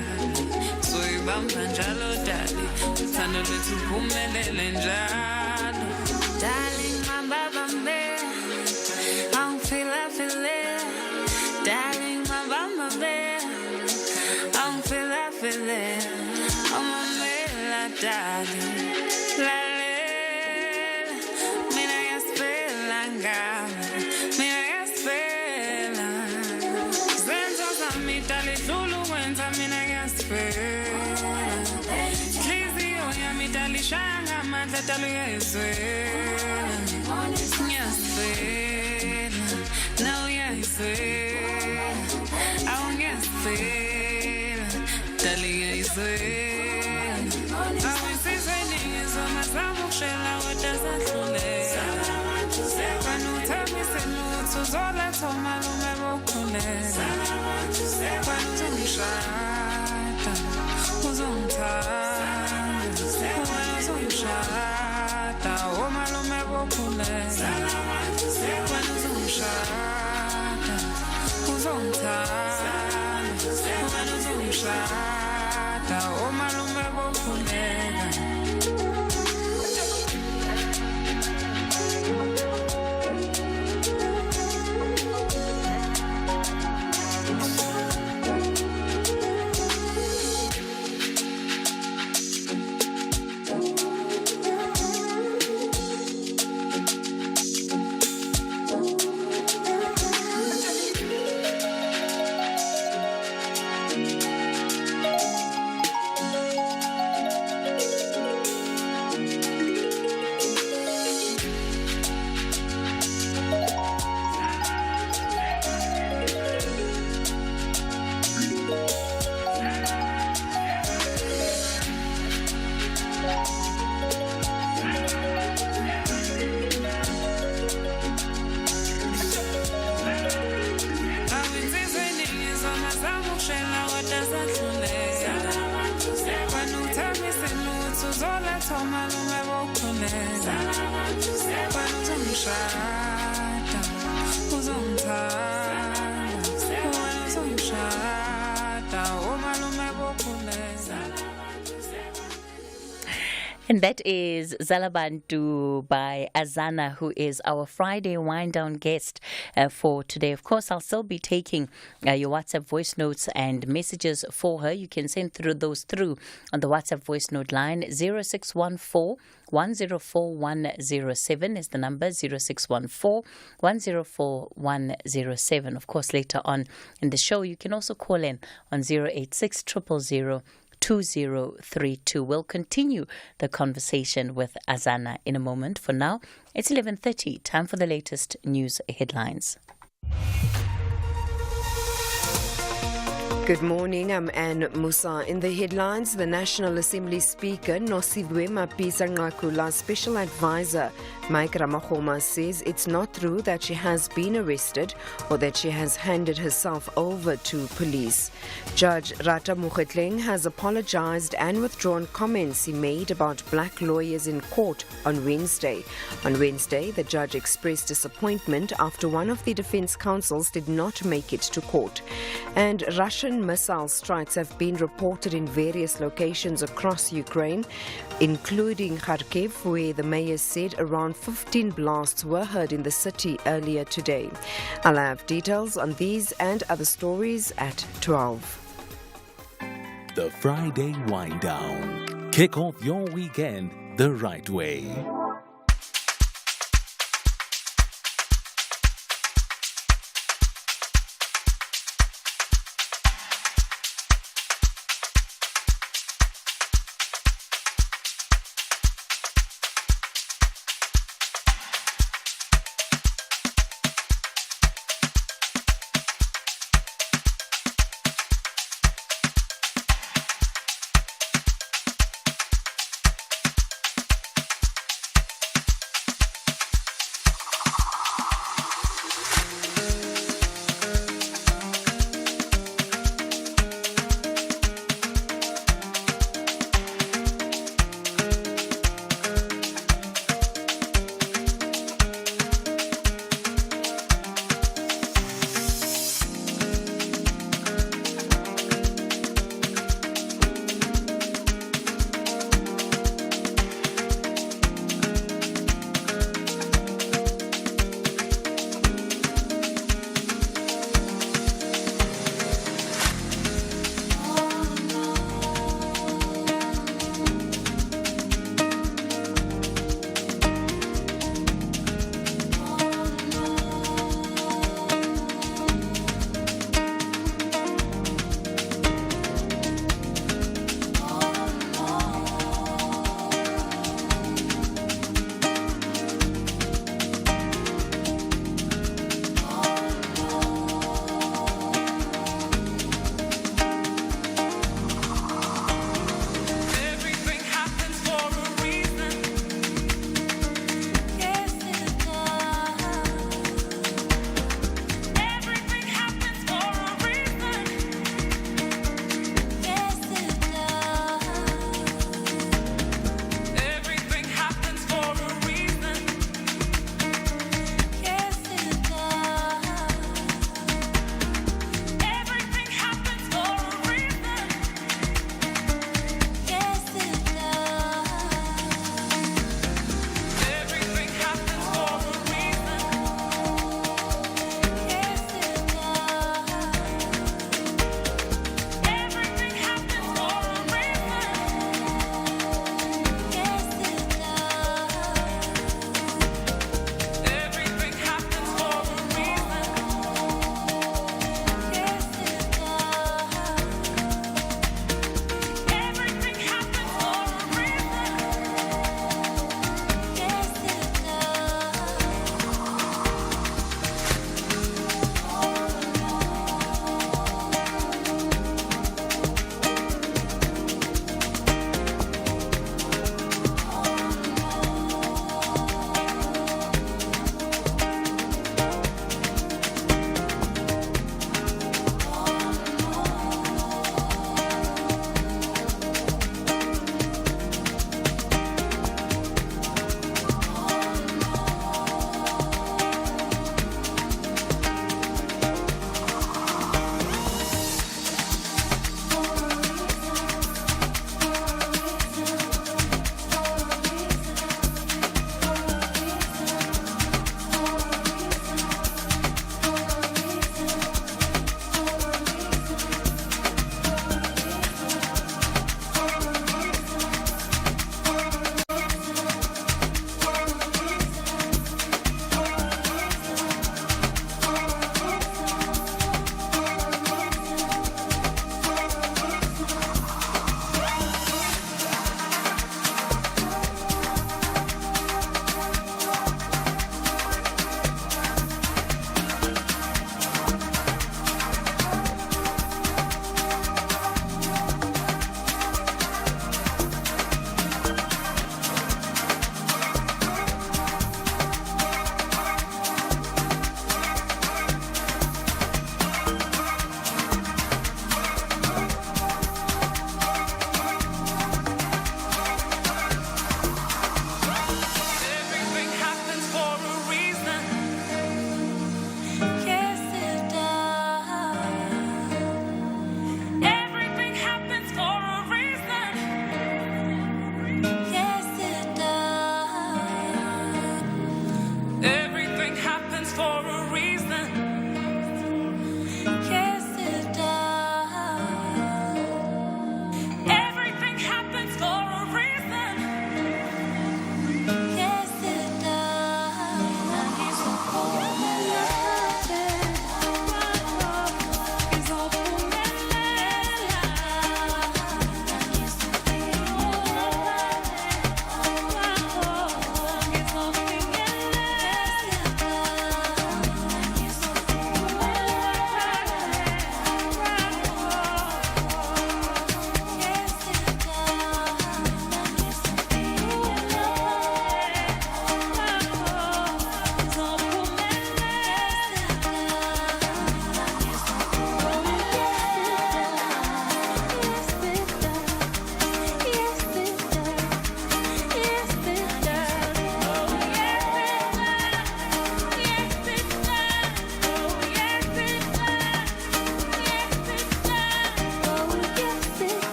[SPEAKER 4] soyibamba njalo dali uthando lwethu luphumelele njalo dali. uzoletha omalume bokhuleka wena uzongishada uzongithanda wena uzongishada omalume bokhuleka wena uzongishada uzongithanda wena uzongishada omalume bokhuleka.
[SPEAKER 6] And that is Zalabantu by Azana, who is our Friday wind down guest for today. Of course, I'll still be taking your WhatsApp voice notes and messages for her. You can send those through on the WhatsApp voice note line. 0614 104 107 is the number. 0614 104 107. Of course, later on in the show, you can also call in on 086 000 2032. We'll continue the conversation with Azana in a moment. For now, it's 11:30. Time for the latest news headlines.
[SPEAKER 19] Good morning, I'm Anne Musa. In the headlines, the National Assembly Speaker, Nosiviwe Mapisa-Nqakula's special advisor, Mike Ramahoma, says it's not true that she has been arrested or that she has handed herself over to police. Judge Rata Mokgotleng has apologized and withdrawn comments he made about black lawyers in court on Wednesday. On Wednesday, the judge expressed disappointment after one of the defense counsels did not make it to court. And Russian missile strikes have been reported in various locations across Ukraine, including Kharkiv, where the mayor said around 15 blasts were heard in the city earlier today. I'll have details on these and other stories at 12.
[SPEAKER 21] The Friday Wind Down. Kick off your weekend the right way.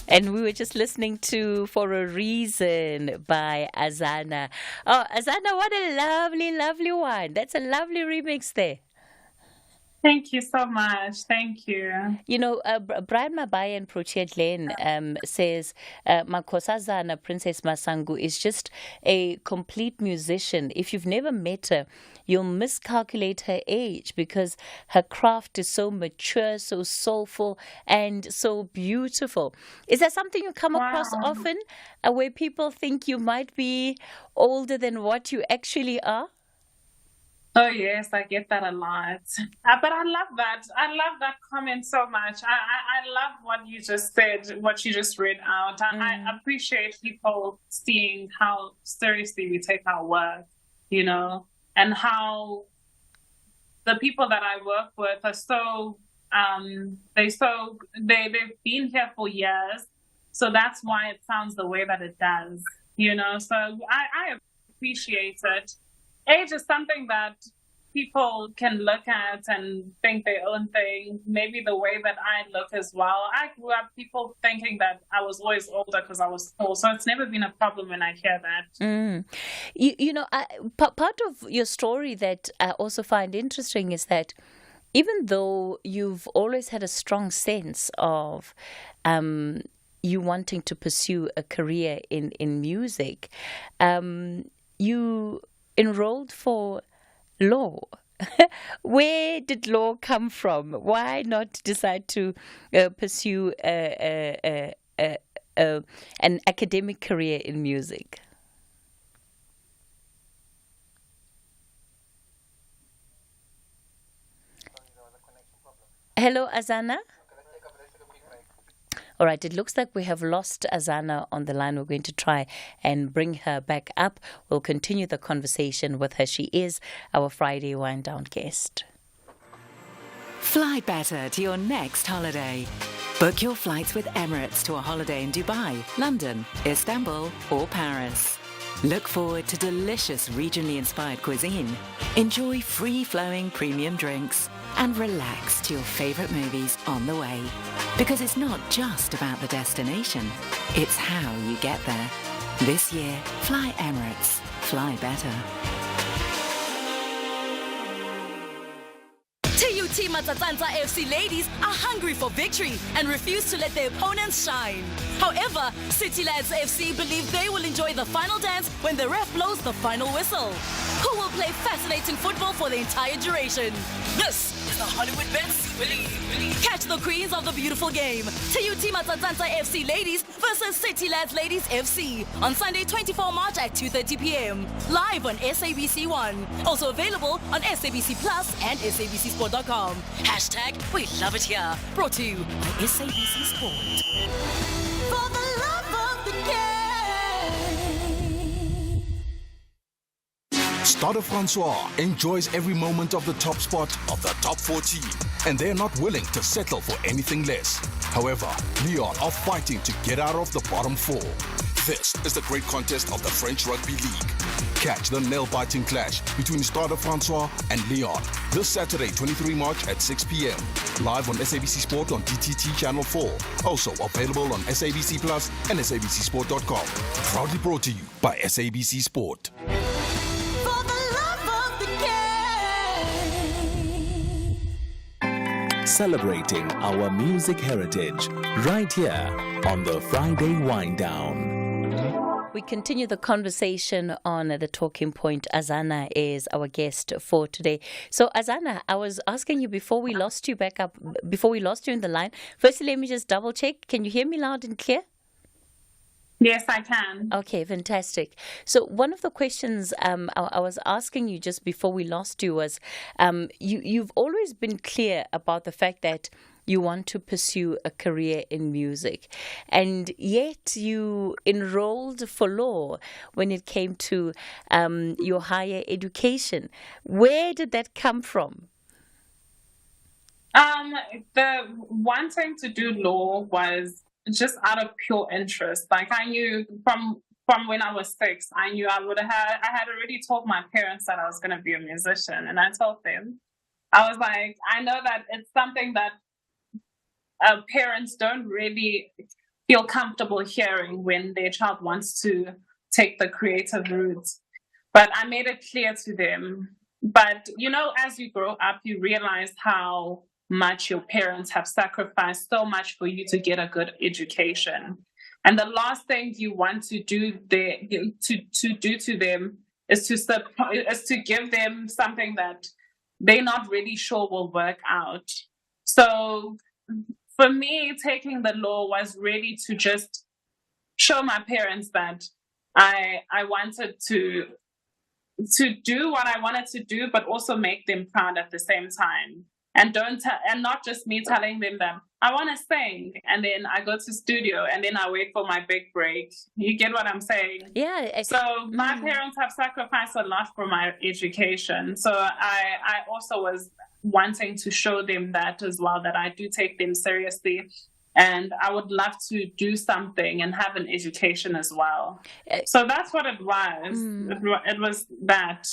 [SPEAKER 6] And we were just listening to For a Reason by Azana. Oh, Azana, what a lovely, lovely one. That's a lovely remix there.
[SPEAKER 1] Thank you so much. Thank you.
[SPEAKER 6] You know, Brian Mabai and Prochia Glen says Makosazana, Princess Masangu, is just a complete musician. If you've never met her, you'll miscalculate her age because her craft is so mature, so soulful, and so beautiful. Is that something you come across often, where people think you might be older than what you actually are?
[SPEAKER 1] Oh yes, I get that a lot. But I love that. I love that comment so much. I love what you just said, what you just read out. I appreciate people seeing how seriously we take our work, you know, and how the people that I work with are so they've been here for years, so that's why it sounds the way that it does, you know. So I appreciate it. Age is something that people can look at and think their own thing. Maybe the way that I look as well. I grew up people thinking that I was always older because I was tall. So it's never been a problem when I hear that.
[SPEAKER 6] You know, part of your story that I also find interesting is that even though you've always had a strong sense of you wanting to pursue a career in music, you enrolled for law. Where did law come from? Why not decide to pursue an academic career in music? Hello, Azana? All right, it looks like we have lost Azana on the line. We're going to try and bring her back up. We'll continue the conversation with her. She is our Friday Wind Down guest.
[SPEAKER 7] Fly better to your next holiday. Book your flights with Emirates to a holiday in Dubai, London, Istanbul, or Paris. Look forward to delicious regionally inspired cuisine. Enjoy free-flowing premium drinks and relax to your favorite movies on the way. Because it's not just about the destination, it's how you get there. This year, fly Emirates. Fly better.
[SPEAKER 16] TUT Matsatsanza FC ladies are hungry for victory and refuse to let their opponents shine. However, City Lads FC believe they will enjoy the final dance when the ref blows the final whistle. Who will play fascinating football for the entire duration? This is the Hollywood Bets. Catch the queens of the beautiful game. TUT Matsatsanza FC ladies versus City Lads Ladies FC on Sunday 24 March at 2:30 p.m. Live on SABC1. Also available on SABC Plus and SABCSport.com. Hashtag we love it here. Brought to you by SABC Sport.
[SPEAKER 15] For the love of the game.
[SPEAKER 21] Stade Francois enjoys every moment of the top spot of the top 14, and they're not willing to settle for anything less. However, Lyon are fighting to get out of the bottom four. This is the great contest of the French Rugby League. Catch the nail-biting clash between Stade Francois and Lyon this Saturday, 23 March at 6 p.m. Live on SABC Sport on DTT Channel 4. Also available on SABC Plus and SABCSport.com. Proudly brought to you by SABC Sport.
[SPEAKER 5] Celebrating our music heritage right here on the Friday Wind Down.
[SPEAKER 6] We continue the conversation on the talking point. Azana is our guest for today. So, Azana, I was asking you before we lost you in the line. Firstly, let me just double check. Can you hear me loud and clear?
[SPEAKER 1] Yes, I can.
[SPEAKER 6] Okay, fantastic. So one of the questions I was asking you just before we lost you was, you've always been clear about the fact that you want to pursue a career in music, and yet you enrolled for law when it came to your higher education. Where did that come from?
[SPEAKER 1] The wanting to do law was just out of pure interest. Like I knew from when I was 6, I knew I had already told my parents that I was going to be a musician, and I told them, I was like, I know that it's something that parents don't really feel comfortable hearing when their child wants to take the creative route. But I made it clear to them. But, as you grow up, you realize how much your parents have sacrificed so much for you to get a good education. And the last thing you want to do to them is to give them something that they're not really sure will work out. So for me, taking the law was really to just show my parents that I wanted to do what I wanted to do, but also make them proud at the same time. And not just me telling them that I want to sing, and then I go to studio, and then I wait for my big break. You get what I'm saying?
[SPEAKER 6] Yeah.
[SPEAKER 1] So my parents have sacrificed a lot for my education. So I also was wanting to show them that as well, that I do take them seriously. And I would love to do something and have an education as well. So that's what it was. It was that.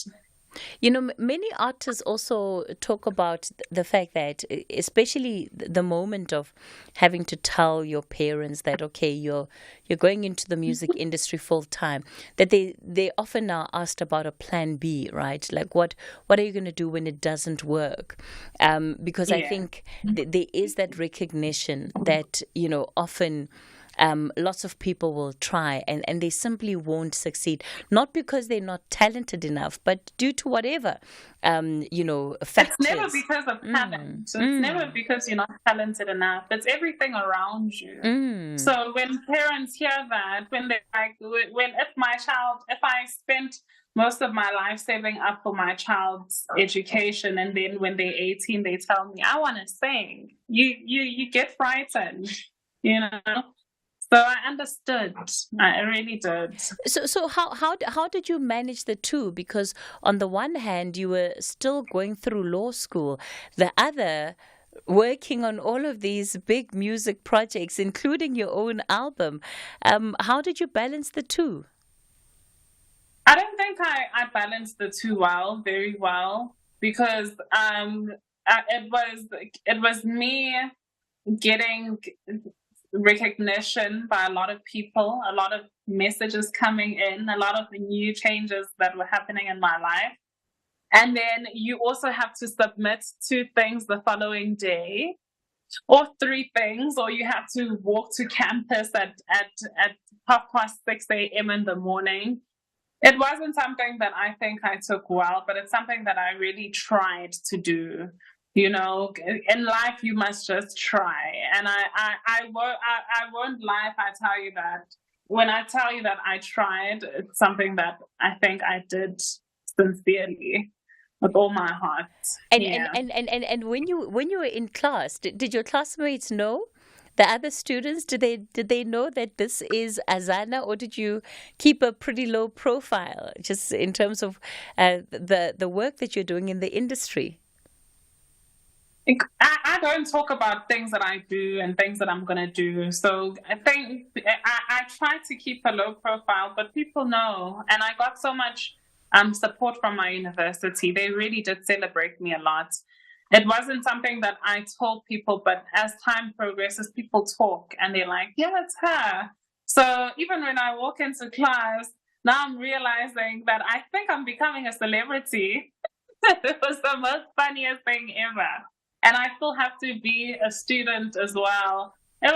[SPEAKER 6] Many artists also talk about the fact that, especially the moment of having to tell your parents that, okay, you're going into the music industry full time, that they often are asked about a plan B, right? Like, what are you going to do when it doesn't work? Because I think there is that recognition that, often lots of people will try and they simply won't succeed, not because they're not talented enough, but due to whatever, factors.
[SPEAKER 1] It's never because of talent. It's never because you're not talented enough. It's everything around you. So when parents hear that, when they're like, if I spent most of my life saving up for my child's education, and then when they're 18, they tell me, I want to sing, you get frightened, So I understood. I really did.
[SPEAKER 6] So how did you manage the two? Because on the one hand, you were still going through law school, the other working on all of these big music projects, including your own album. How did you balance the two?
[SPEAKER 1] I don't think I balanced the two very well, because it was me getting recognition by a lot of people, a lot of messages coming in, a lot of new changes that were happening in my life. And then you also have to submit 2 things the following day, or 3 things, or you have to walk to campus at 6:30 a.m. in the morning. It wasn't something that I think I took well, but it's something that I really tried to do. In life, you must just try. And I won't lie if I tell you that. When I tell you that I tried, it's something that I think I did sincerely, with all my heart.
[SPEAKER 6] And when you were in class, did your classmates know? The other students, did they know that this is Azana, or did you keep a pretty low profile, just in terms of the work that you're doing in the industry?
[SPEAKER 1] I don't talk about things that I do and things that I'm going to do. So I think I try to keep a low profile, but people know. And I got so much support from my university. They really did celebrate me a lot. It wasn't something that I told people, but as time progresses, people talk and they're like, yeah, it's her. So even when I walk into class, now I'm realizing that I think I'm becoming a celebrity. It was the most funniest thing ever. And I still have to be a student as well. It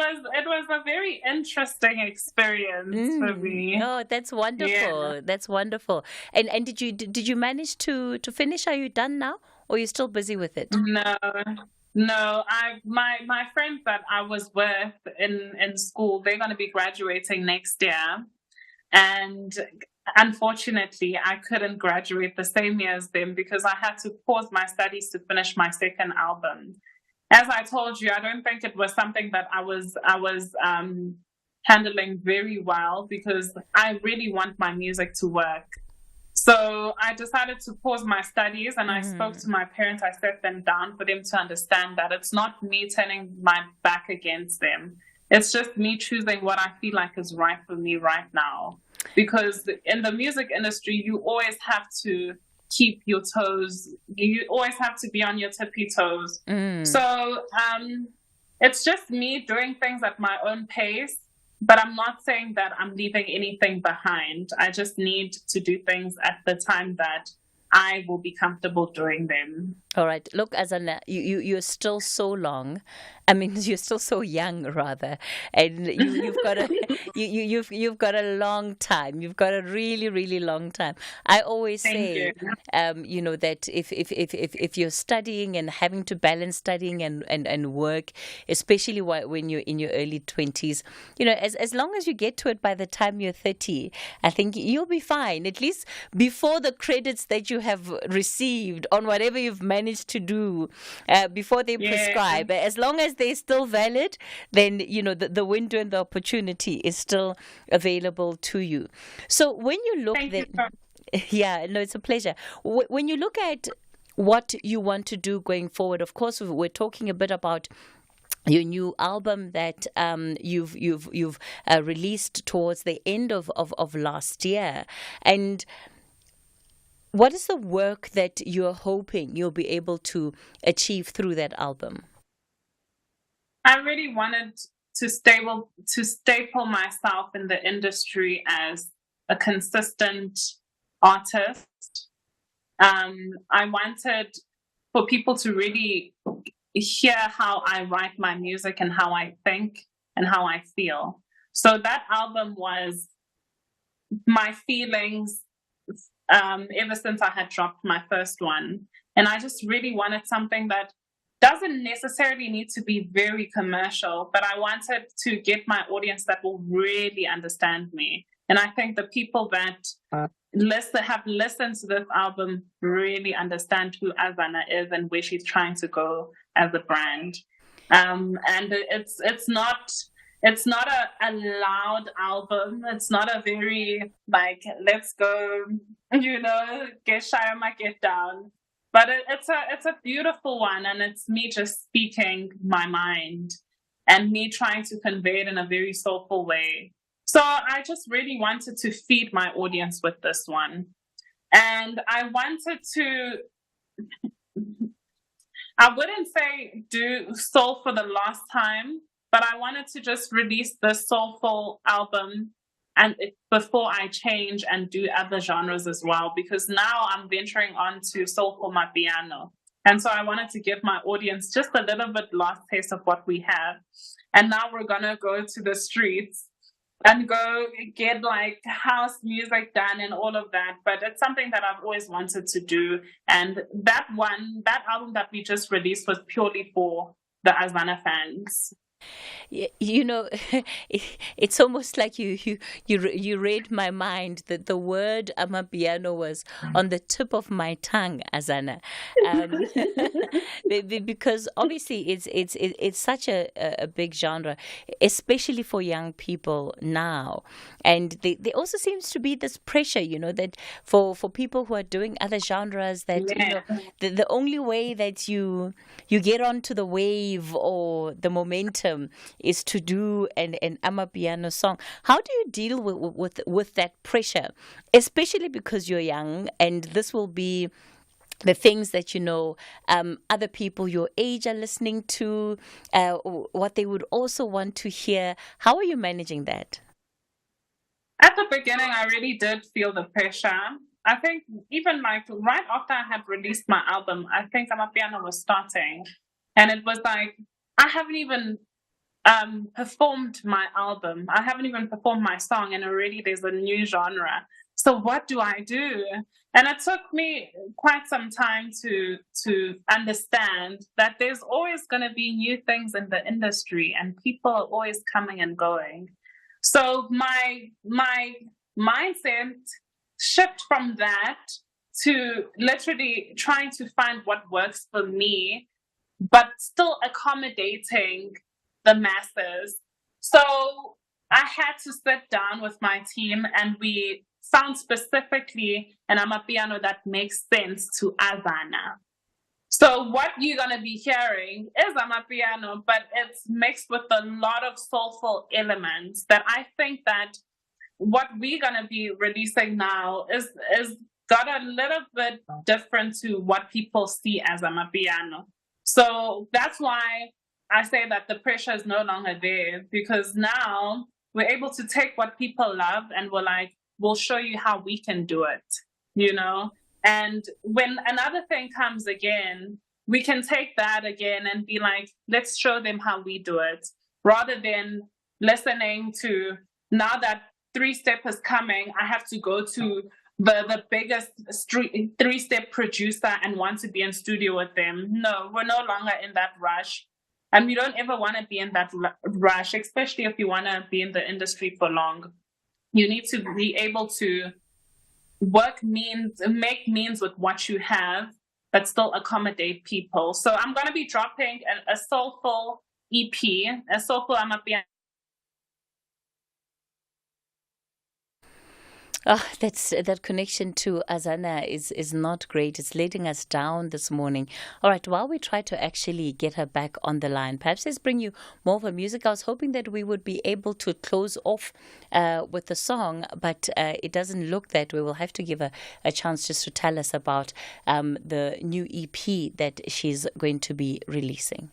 [SPEAKER 1] was a very interesting experience for me.
[SPEAKER 6] Oh, that's wonderful. Yeah. That's wonderful. And did you manage to finish? Are you done now, or are you still busy with it?
[SPEAKER 1] No. My friends that I was with in school, they're going to be graduating next year, and unfortunately, I couldn't graduate the same year as them because I had to pause my studies to finish my second album. As I told you, I don't think it was something that I was handling very well, because I really want my music to work. So I decided to pause my studies, and I spoke to my parents. I set them down for them to understand that it's not me turning my back against them. It's just me choosing what I feel like is right for me right now. Because in the music industry, you always have to keep your toes. You always have to be on your tippy toes. So it's just me doing things at my own pace. But I'm not saying that I'm leaving anything behind. I just need to do things at the time that I will be comfortable doing them.
[SPEAKER 6] All right. Look, Azana, you're still so long. I mean, you're still so young, rather, and you've got a you've got a long time. You've got a really, really long time. I always say, that if you're studying and having to balance studying and work, especially when you're in your early 20s, as long as you get to it by the time you're 30, I think you'll be fine. At least before the credits that you have received on whatever you've managed to do before they prescribe, as long as they're still valid, then the window and the opportunity is still available to you. So when you look it's a pleasure. When you look at what you want to do going forward, of course we're talking a bit about your new album that you've released towards the end of last year. And what is the work that you're hoping you'll be able to achieve through that album?
[SPEAKER 1] I really wanted to staple myself in the industry as a consistent artist. I wanted for people to really hear how I write my music and how I think and how I feel. So that album was my feelings ever since I had dropped my first one. And I just really wanted something that doesn't necessarily need to be very commercial, but I wanted to get my audience that will really understand me. And I think the people that have listened to this album really understand who Azana is and where she's trying to go as a brand. And it's not a loud album. It's not a very let's go, get shy or get down. But it's a beautiful one, and it's me just speaking my mind and me trying to convey it in a very soulful way. So I just really wanted to feed my audience with this one. And I wanted to, I wouldn't say do soul for the last time, but I wanted to just release this soulful album before I change and do other genres as well, because now I'm venturing on to soulful mapiano. And so I wanted to give my audience just a little bit last taste of what we have. And now we're going to go to the streets and go get house music done and all of that. But it's something that I've always wanted to do. And that album that we just released was purely for the Azana fans.
[SPEAKER 6] It's almost like you read my mind. That the word amapiano was on the tip of my tongue, Azana, because obviously it's such a big genre, especially for young people now. And there also seems to be this pressure, that for people who are doing other genres, that the only way that you get onto the wave or the momentum is to do an amapiano song. How do you deal with that pressure, especially because you're young and this will be the things that other people your age are listening to, what they would also want to hear? How are you managing that?
[SPEAKER 1] At the beginning, I really did feel the pressure. I think even right after I had released my album, I think amapiano was starting, and it was I haven't even performed my album. I haven't even performed my song, and already there's a new genre. So what do I do? And it took me quite some time to understand that there's always going to be new things in the industry, and people are always coming and going. So my mindset shift from that to literally trying to find what works for me, but still accommodating the masses. So I had to sit down with my team, and we found specifically an amapiano that makes sense to Azana. So what you're going to be hearing is amapiano, but it's mixed with a lot of soulful elements that I think that what we're going to be releasing now is got a little bit different to what people see as amapiano. So that's why I say that the pressure is no longer there, because now we're able to take what people love and we'll show you how we can do it, you know? And when another thing comes again, we can take that again and be like, let's show them how we do it, rather than listening to, now that 3-Step is coming, I have to go to the biggest 3-Step producer and want to be in studio with them. No, we're no longer in that rush. And we don't ever want to be in that rush, especially if you want to be in the industry for long. You need to be able to make means with what you have, but still accommodate people. So I'm going to be dropping a soulful EP, a soulful amapiano.
[SPEAKER 6] Oh, that connection to Azana is not great. It's letting us down this morning. All right, while we try to actually get her back on the line, perhaps let's bring you more of her music. I was hoping that we would be able to close off with the song, but it doesn't look that way. We'll have to give her a chance just to tell us about the new EP that she's going to be releasing.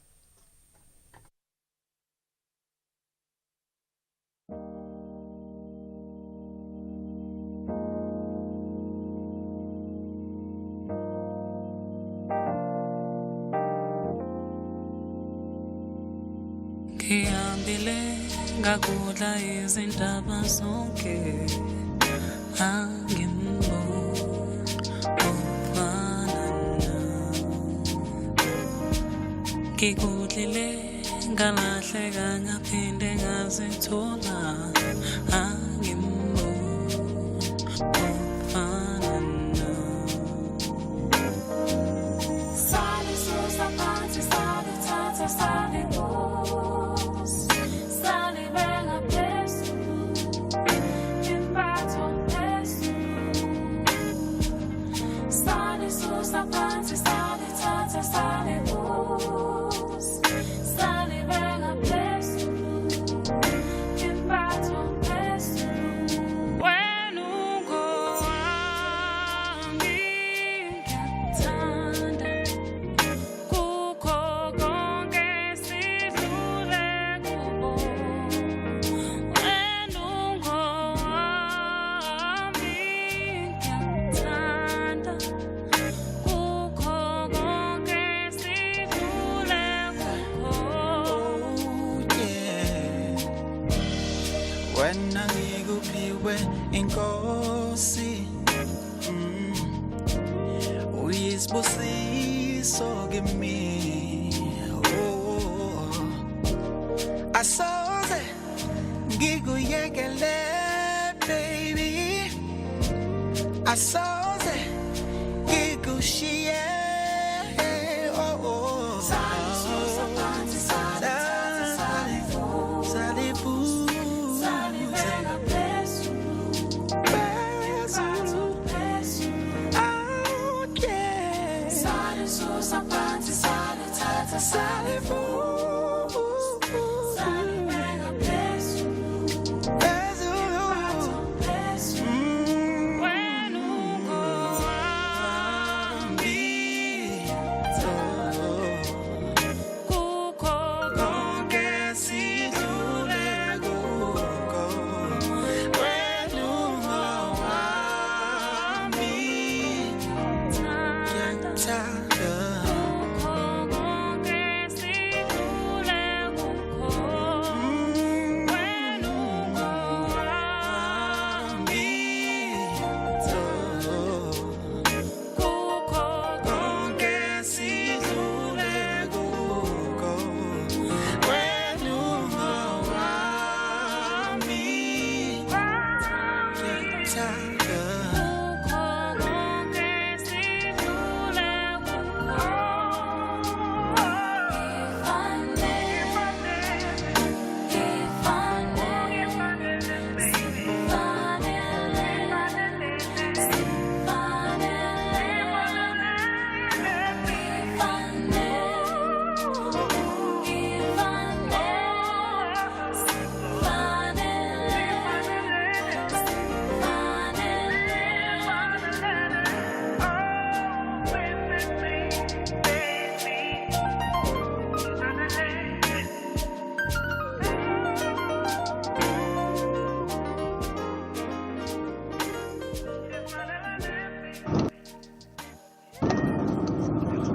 [SPEAKER 4] Ngihambile ngakudla izindaba zonke angimufana ngikudlile ngalahleka ngaphinde ngazithola
[SPEAKER 8] wena ngikuphiwe inkosi uyisibusiso kimi asoze ngikuyekele baby asoze ngikushiye
[SPEAKER 4] When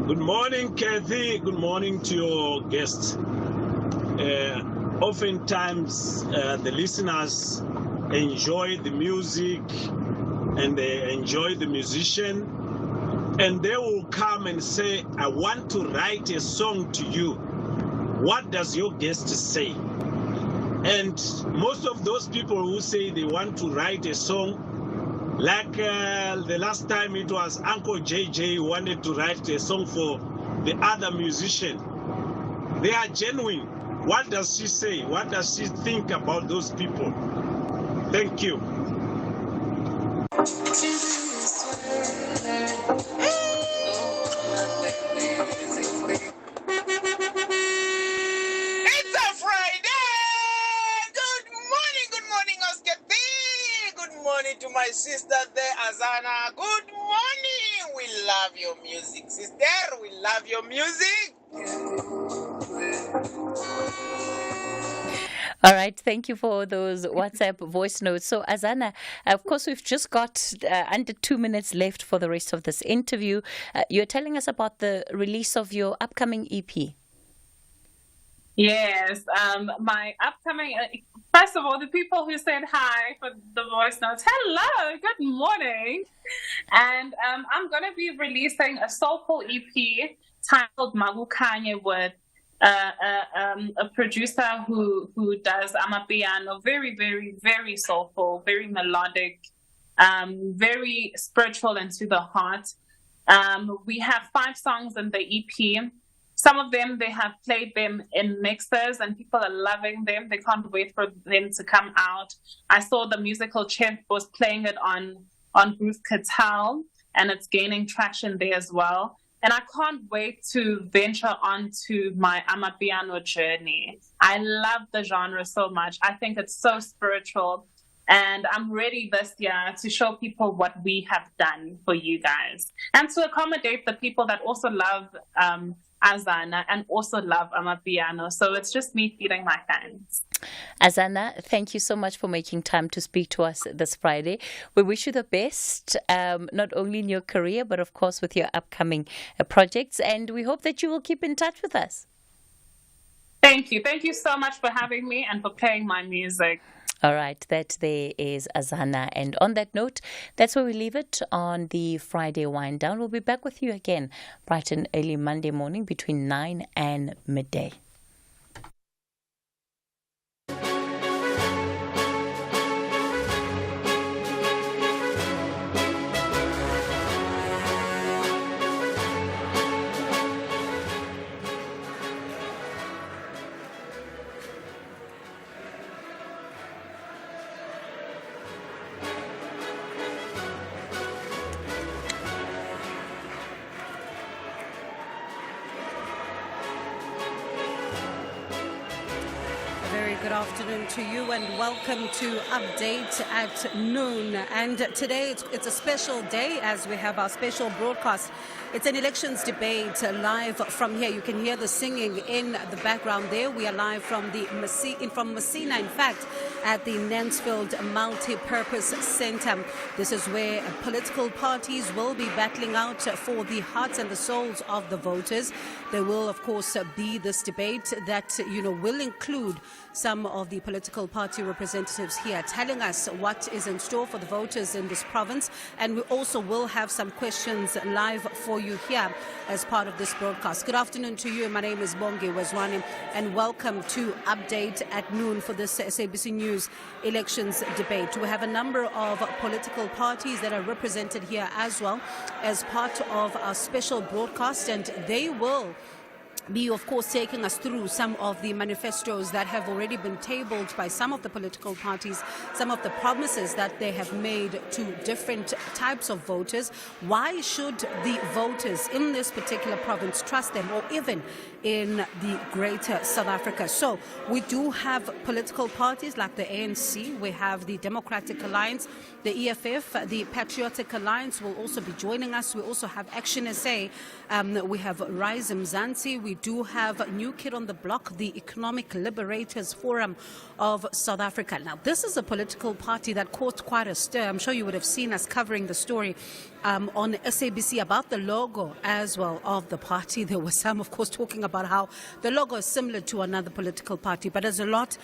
[SPEAKER 9] Good morning, Cathy. Good morning to your guests. Oftentimes, the listeners enjoy the music and they enjoy the musician, and they will come and say, I want to write a song to you. What does your guest say? And most of those people who say they want to write a song, like the last time it was Uncle JJ who wanted to write a song for the other musician. They are genuine. What does she say? What does she think about those people? Thank you.
[SPEAKER 20] It's a Friday! Good morning, Oscar B. Good morning to my sister there, Azana. Good morning. We love your music, sister. We love your music.
[SPEAKER 6] All right, thank you for those WhatsApp voice notes. So, Azana, of course, we've just got under 2 minutes left for the rest of this interview. You're telling us about the release of your upcoming EP.
[SPEAKER 1] Yes, my upcoming, first of all, the people who said hi for the voice notes, hello, good morning. And I'm going to be releasing a soulful EP titled Magukanye with a producer who does amapiano, very, very, very soulful, very melodic, very spiritual and to the heart. We have 5 songs in the EP. Some of them, they have played them in mixers and people are loving them. They can't wait for them to come out. I saw the musical chef was playing it on Ruth Cattell, and it's gaining traction there as well. And I can't wait to venture onto my amapiano journey. I love the genre so much. I think it's so spiritual. And I'm ready this year to show people what we have done for you guys. And to accommodate the people that also love Azana and also love amapiano. So it's just me feeding my fans.
[SPEAKER 6] Azana, thank you so much for making time to speak to us this Friday. We wish you the best, not only in your career, but of course with your upcoming projects. And we hope that you will keep in touch with us.
[SPEAKER 1] Thank you. Thank you so much for having me and for playing my music.
[SPEAKER 6] All right, that there is Azana. And on that note, that's where we leave it on the Friday wind down. We'll be back with you again bright and early Monday morning between 9 and midday.
[SPEAKER 22] Good afternoon to you and welcome to Update at Noon. And today it's a special day as we have our special broadcast. It's an elections debate live from here. You can hear the singing in the background there. We are live from Messina, in fact, at the Nansfield Multi-Purpose Centre. This is where political parties will be battling out for the hearts and the souls of the voters. There will, of course, be this debate that, will include some of the political party representatives here telling us what is in store for the voters in this province. And we also will have some questions live for you here as part of this broadcast. Good afternoon to you. My name is Bongi Wazwani and welcome to Update at Noon for this SABC News elections debate. We have a number of political parties that are represented here as well as part of our special broadcast, and they will be, of course, taking us through some of the manifestos that have already been tabled by some of the political parties, some of the promises that they have made to different types of voters. Why should the voters in this particular province trust them, or even in the greater South Africa? So we do have political parties like the ANC, we have the Democratic Alliance, the EFF, the Patriotic Alliance will also be joining us. We also have Action SA, we have Rise Mzansi, we do have a new kid on the block, the Economic Liberators Forum of South Africa. Now, this is a political party that caused quite a stir. I'm sure you would have seen us covering the story on SABC about the logo as well of the party. There were some, of course, talking about how the logo is similar to another political party, but there's a lot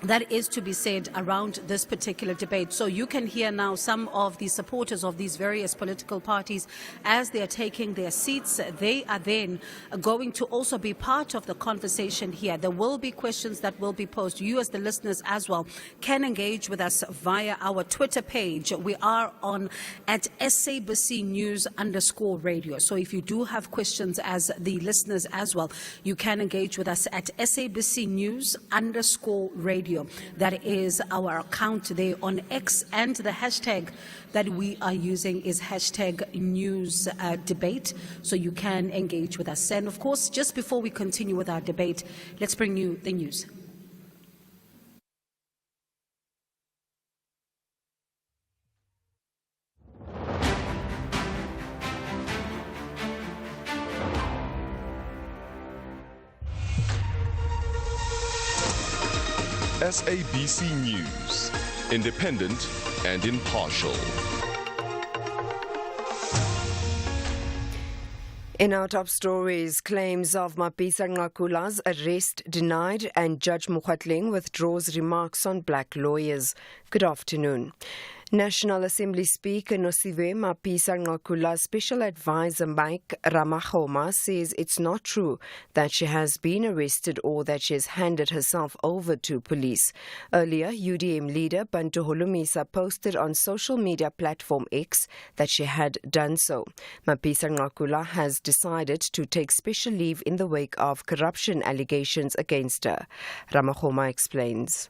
[SPEAKER 22] that is to be said around this particular debate. So you can hear now some of the supporters of these various political parties as they are taking their seats. They are then going to also be part of the conversation here. There will be questions that will be posed. You as the listeners as well can engage with us via our Twitter page. We are on at SABC News _radio. So if you do have questions as the listeners as well, you can engage with us at SABC News _radio. That is our account there on X, and the hashtag that we are using is #NewsDebate. So you can engage with us. And of course, just before we continue with our debate, let's bring you the news.
[SPEAKER 10] SABC News, independent and impartial.
[SPEAKER 19] In our top stories, claims of Mapisa Nqakula's arrest denied, and Judge Mohlahlana withdraws remarks on black lawyers. Good afternoon. National Assembly Speaker Nosiviwe Mapisa Nqakula's special advisor Mike Ramahoma says it's not true that she has been arrested or that she has handed herself over to police. Earlier, UDM leader Bantu Holomisa posted on social media platform X that she had done so. Mapisa Nqakula has decided to take special leave in the wake of corruption allegations against her. Ramahoma explains.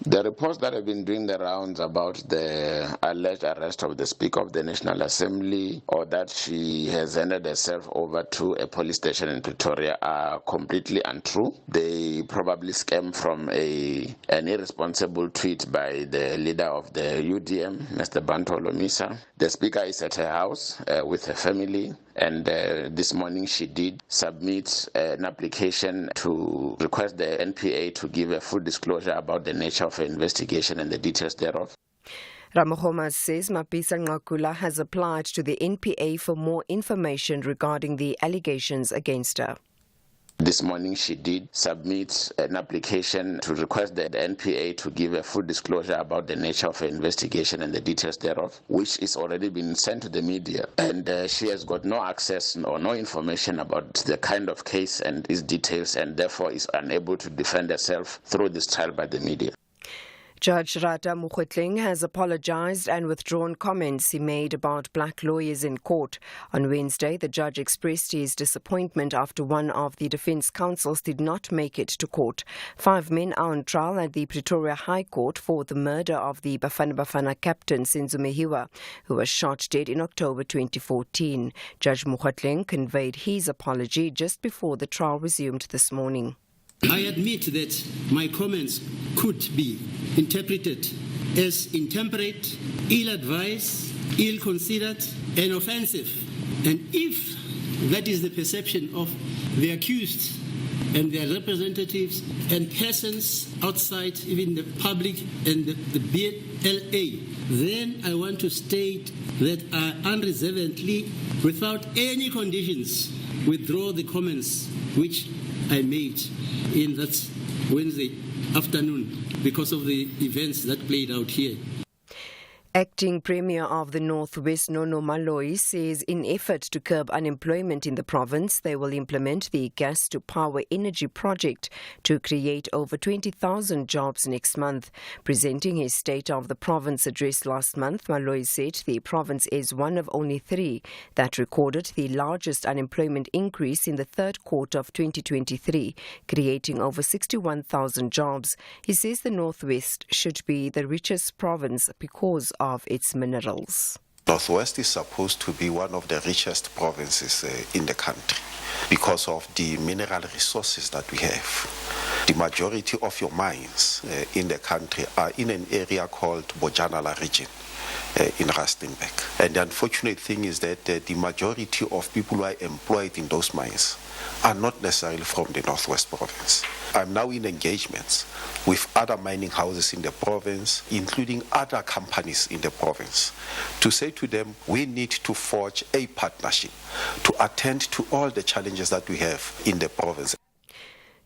[SPEAKER 11] The reports that have been doing the rounds about the alleged arrest of the Speaker of the National Assembly, or that she has handed herself over to a police station in Pretoria, are completely untrue. They probably stem from an irresponsible tweet by the leader of the UDM, Mr. Bantu Holomisa. The Speaker is at her house with her family, and this morning she did submit an application to request the NPA to give a full disclosure about the nature of an investigation and the details thereof.
[SPEAKER 19] Ramahoma says Mapisa Nqakula has applied to the NPA for more information regarding the allegations against her.
[SPEAKER 11] This morning she did submit an application to request the NPA to give a full disclosure about the nature of an investigation and the details thereof, which is already been sent to the media. And she has got no access or no information about the kind of case and its details, and therefore is unable to defend herself through this trial by the media.
[SPEAKER 19] Judge Rata Mohlahlana has apologized and withdrawn comments he made about black lawyers in court. On Wednesday, the judge expressed his disappointment after one of the defense counsels did not make it to court. 5 men are on trial at the Pretoria High Court for the murder of the Bafana Bafana captain Senzo Mehiwa, who was shot dead in October 2014. Judge Mohlahlana conveyed his apology just before the trial resumed this morning.
[SPEAKER 12] I admit that my comments could be interpreted as intemperate, ill-advised, ill-considered, and offensive. And if that is the perception of the accused and their representatives and persons outside, even the public and the BLA, then I want to state that I unreservedly, without any conditions, withdraw the comments which I made in that Wednesday afternoon because of the events that played out here.
[SPEAKER 19] Acting Premier of the Northwest, Nono Malloy, says in effort to curb unemployment in the province, they will implement the gas-to-power energy project to create over 20,000 jobs next month. Presenting his State of the Province address last month, Malloy said the province is one of only 3 that recorded the largest unemployment increase in the third quarter of 2023, creating over 61,000 jobs. He says the Northwest should be the richest province because of its minerals.
[SPEAKER 3] Northwest is supposed to be one of the richest provinces in the country because of the mineral resources that we have. The majority of your mines in the country are in an area called Bojanala region in Rustenburg. And the unfortunate thing is that the majority of people who are employed in those mines are not necessarily from the Northwest province. I'm now in engagements with other mining houses in the province, including other companies in the province, to say to them, we need to forge a partnership to attend to all the challenges that we have in the province.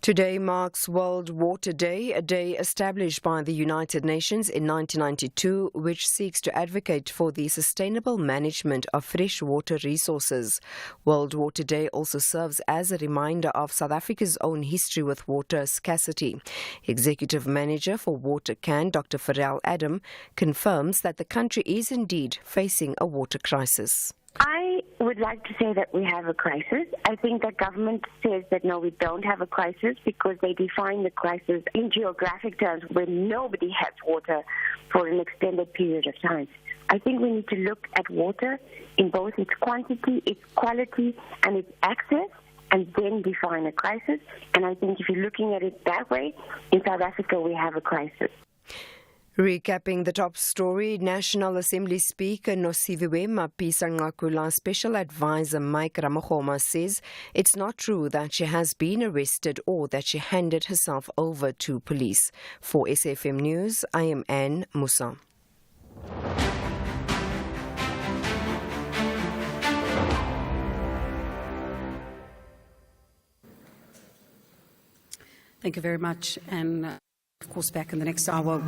[SPEAKER 19] Today marks World Water Day, a day established by the United Nations in 1992, which seeks to advocate for the sustainable management of fresh water resources. World Water Day also serves as a reminder of South Africa's own history with water scarcity. Executive Manager for WaterCan, Dr. Pharrell Adam, confirms that the country is indeed facing a water crisis.
[SPEAKER 13] I would like to say that we have a crisis. I think that government says that no, we don't have a crisis because they define the crisis in geographic terms where nobody has water for an extended period of time. I think we need to look at water in both its quantity, its quality, and its access, and then define a crisis. And I think if you're looking at it that way, in South Africa we have a crisis.
[SPEAKER 19] Recapping the top story, National Assembly Speaker Nosiviwe Mapisa-Nqakula's Special Advisor Mike Ramokgoma says it's not true that she has been arrested or that she handed herself over to police. For SAFM News, I am Anne Musa.
[SPEAKER 22] Thank you very much. And of course, back in the next hour.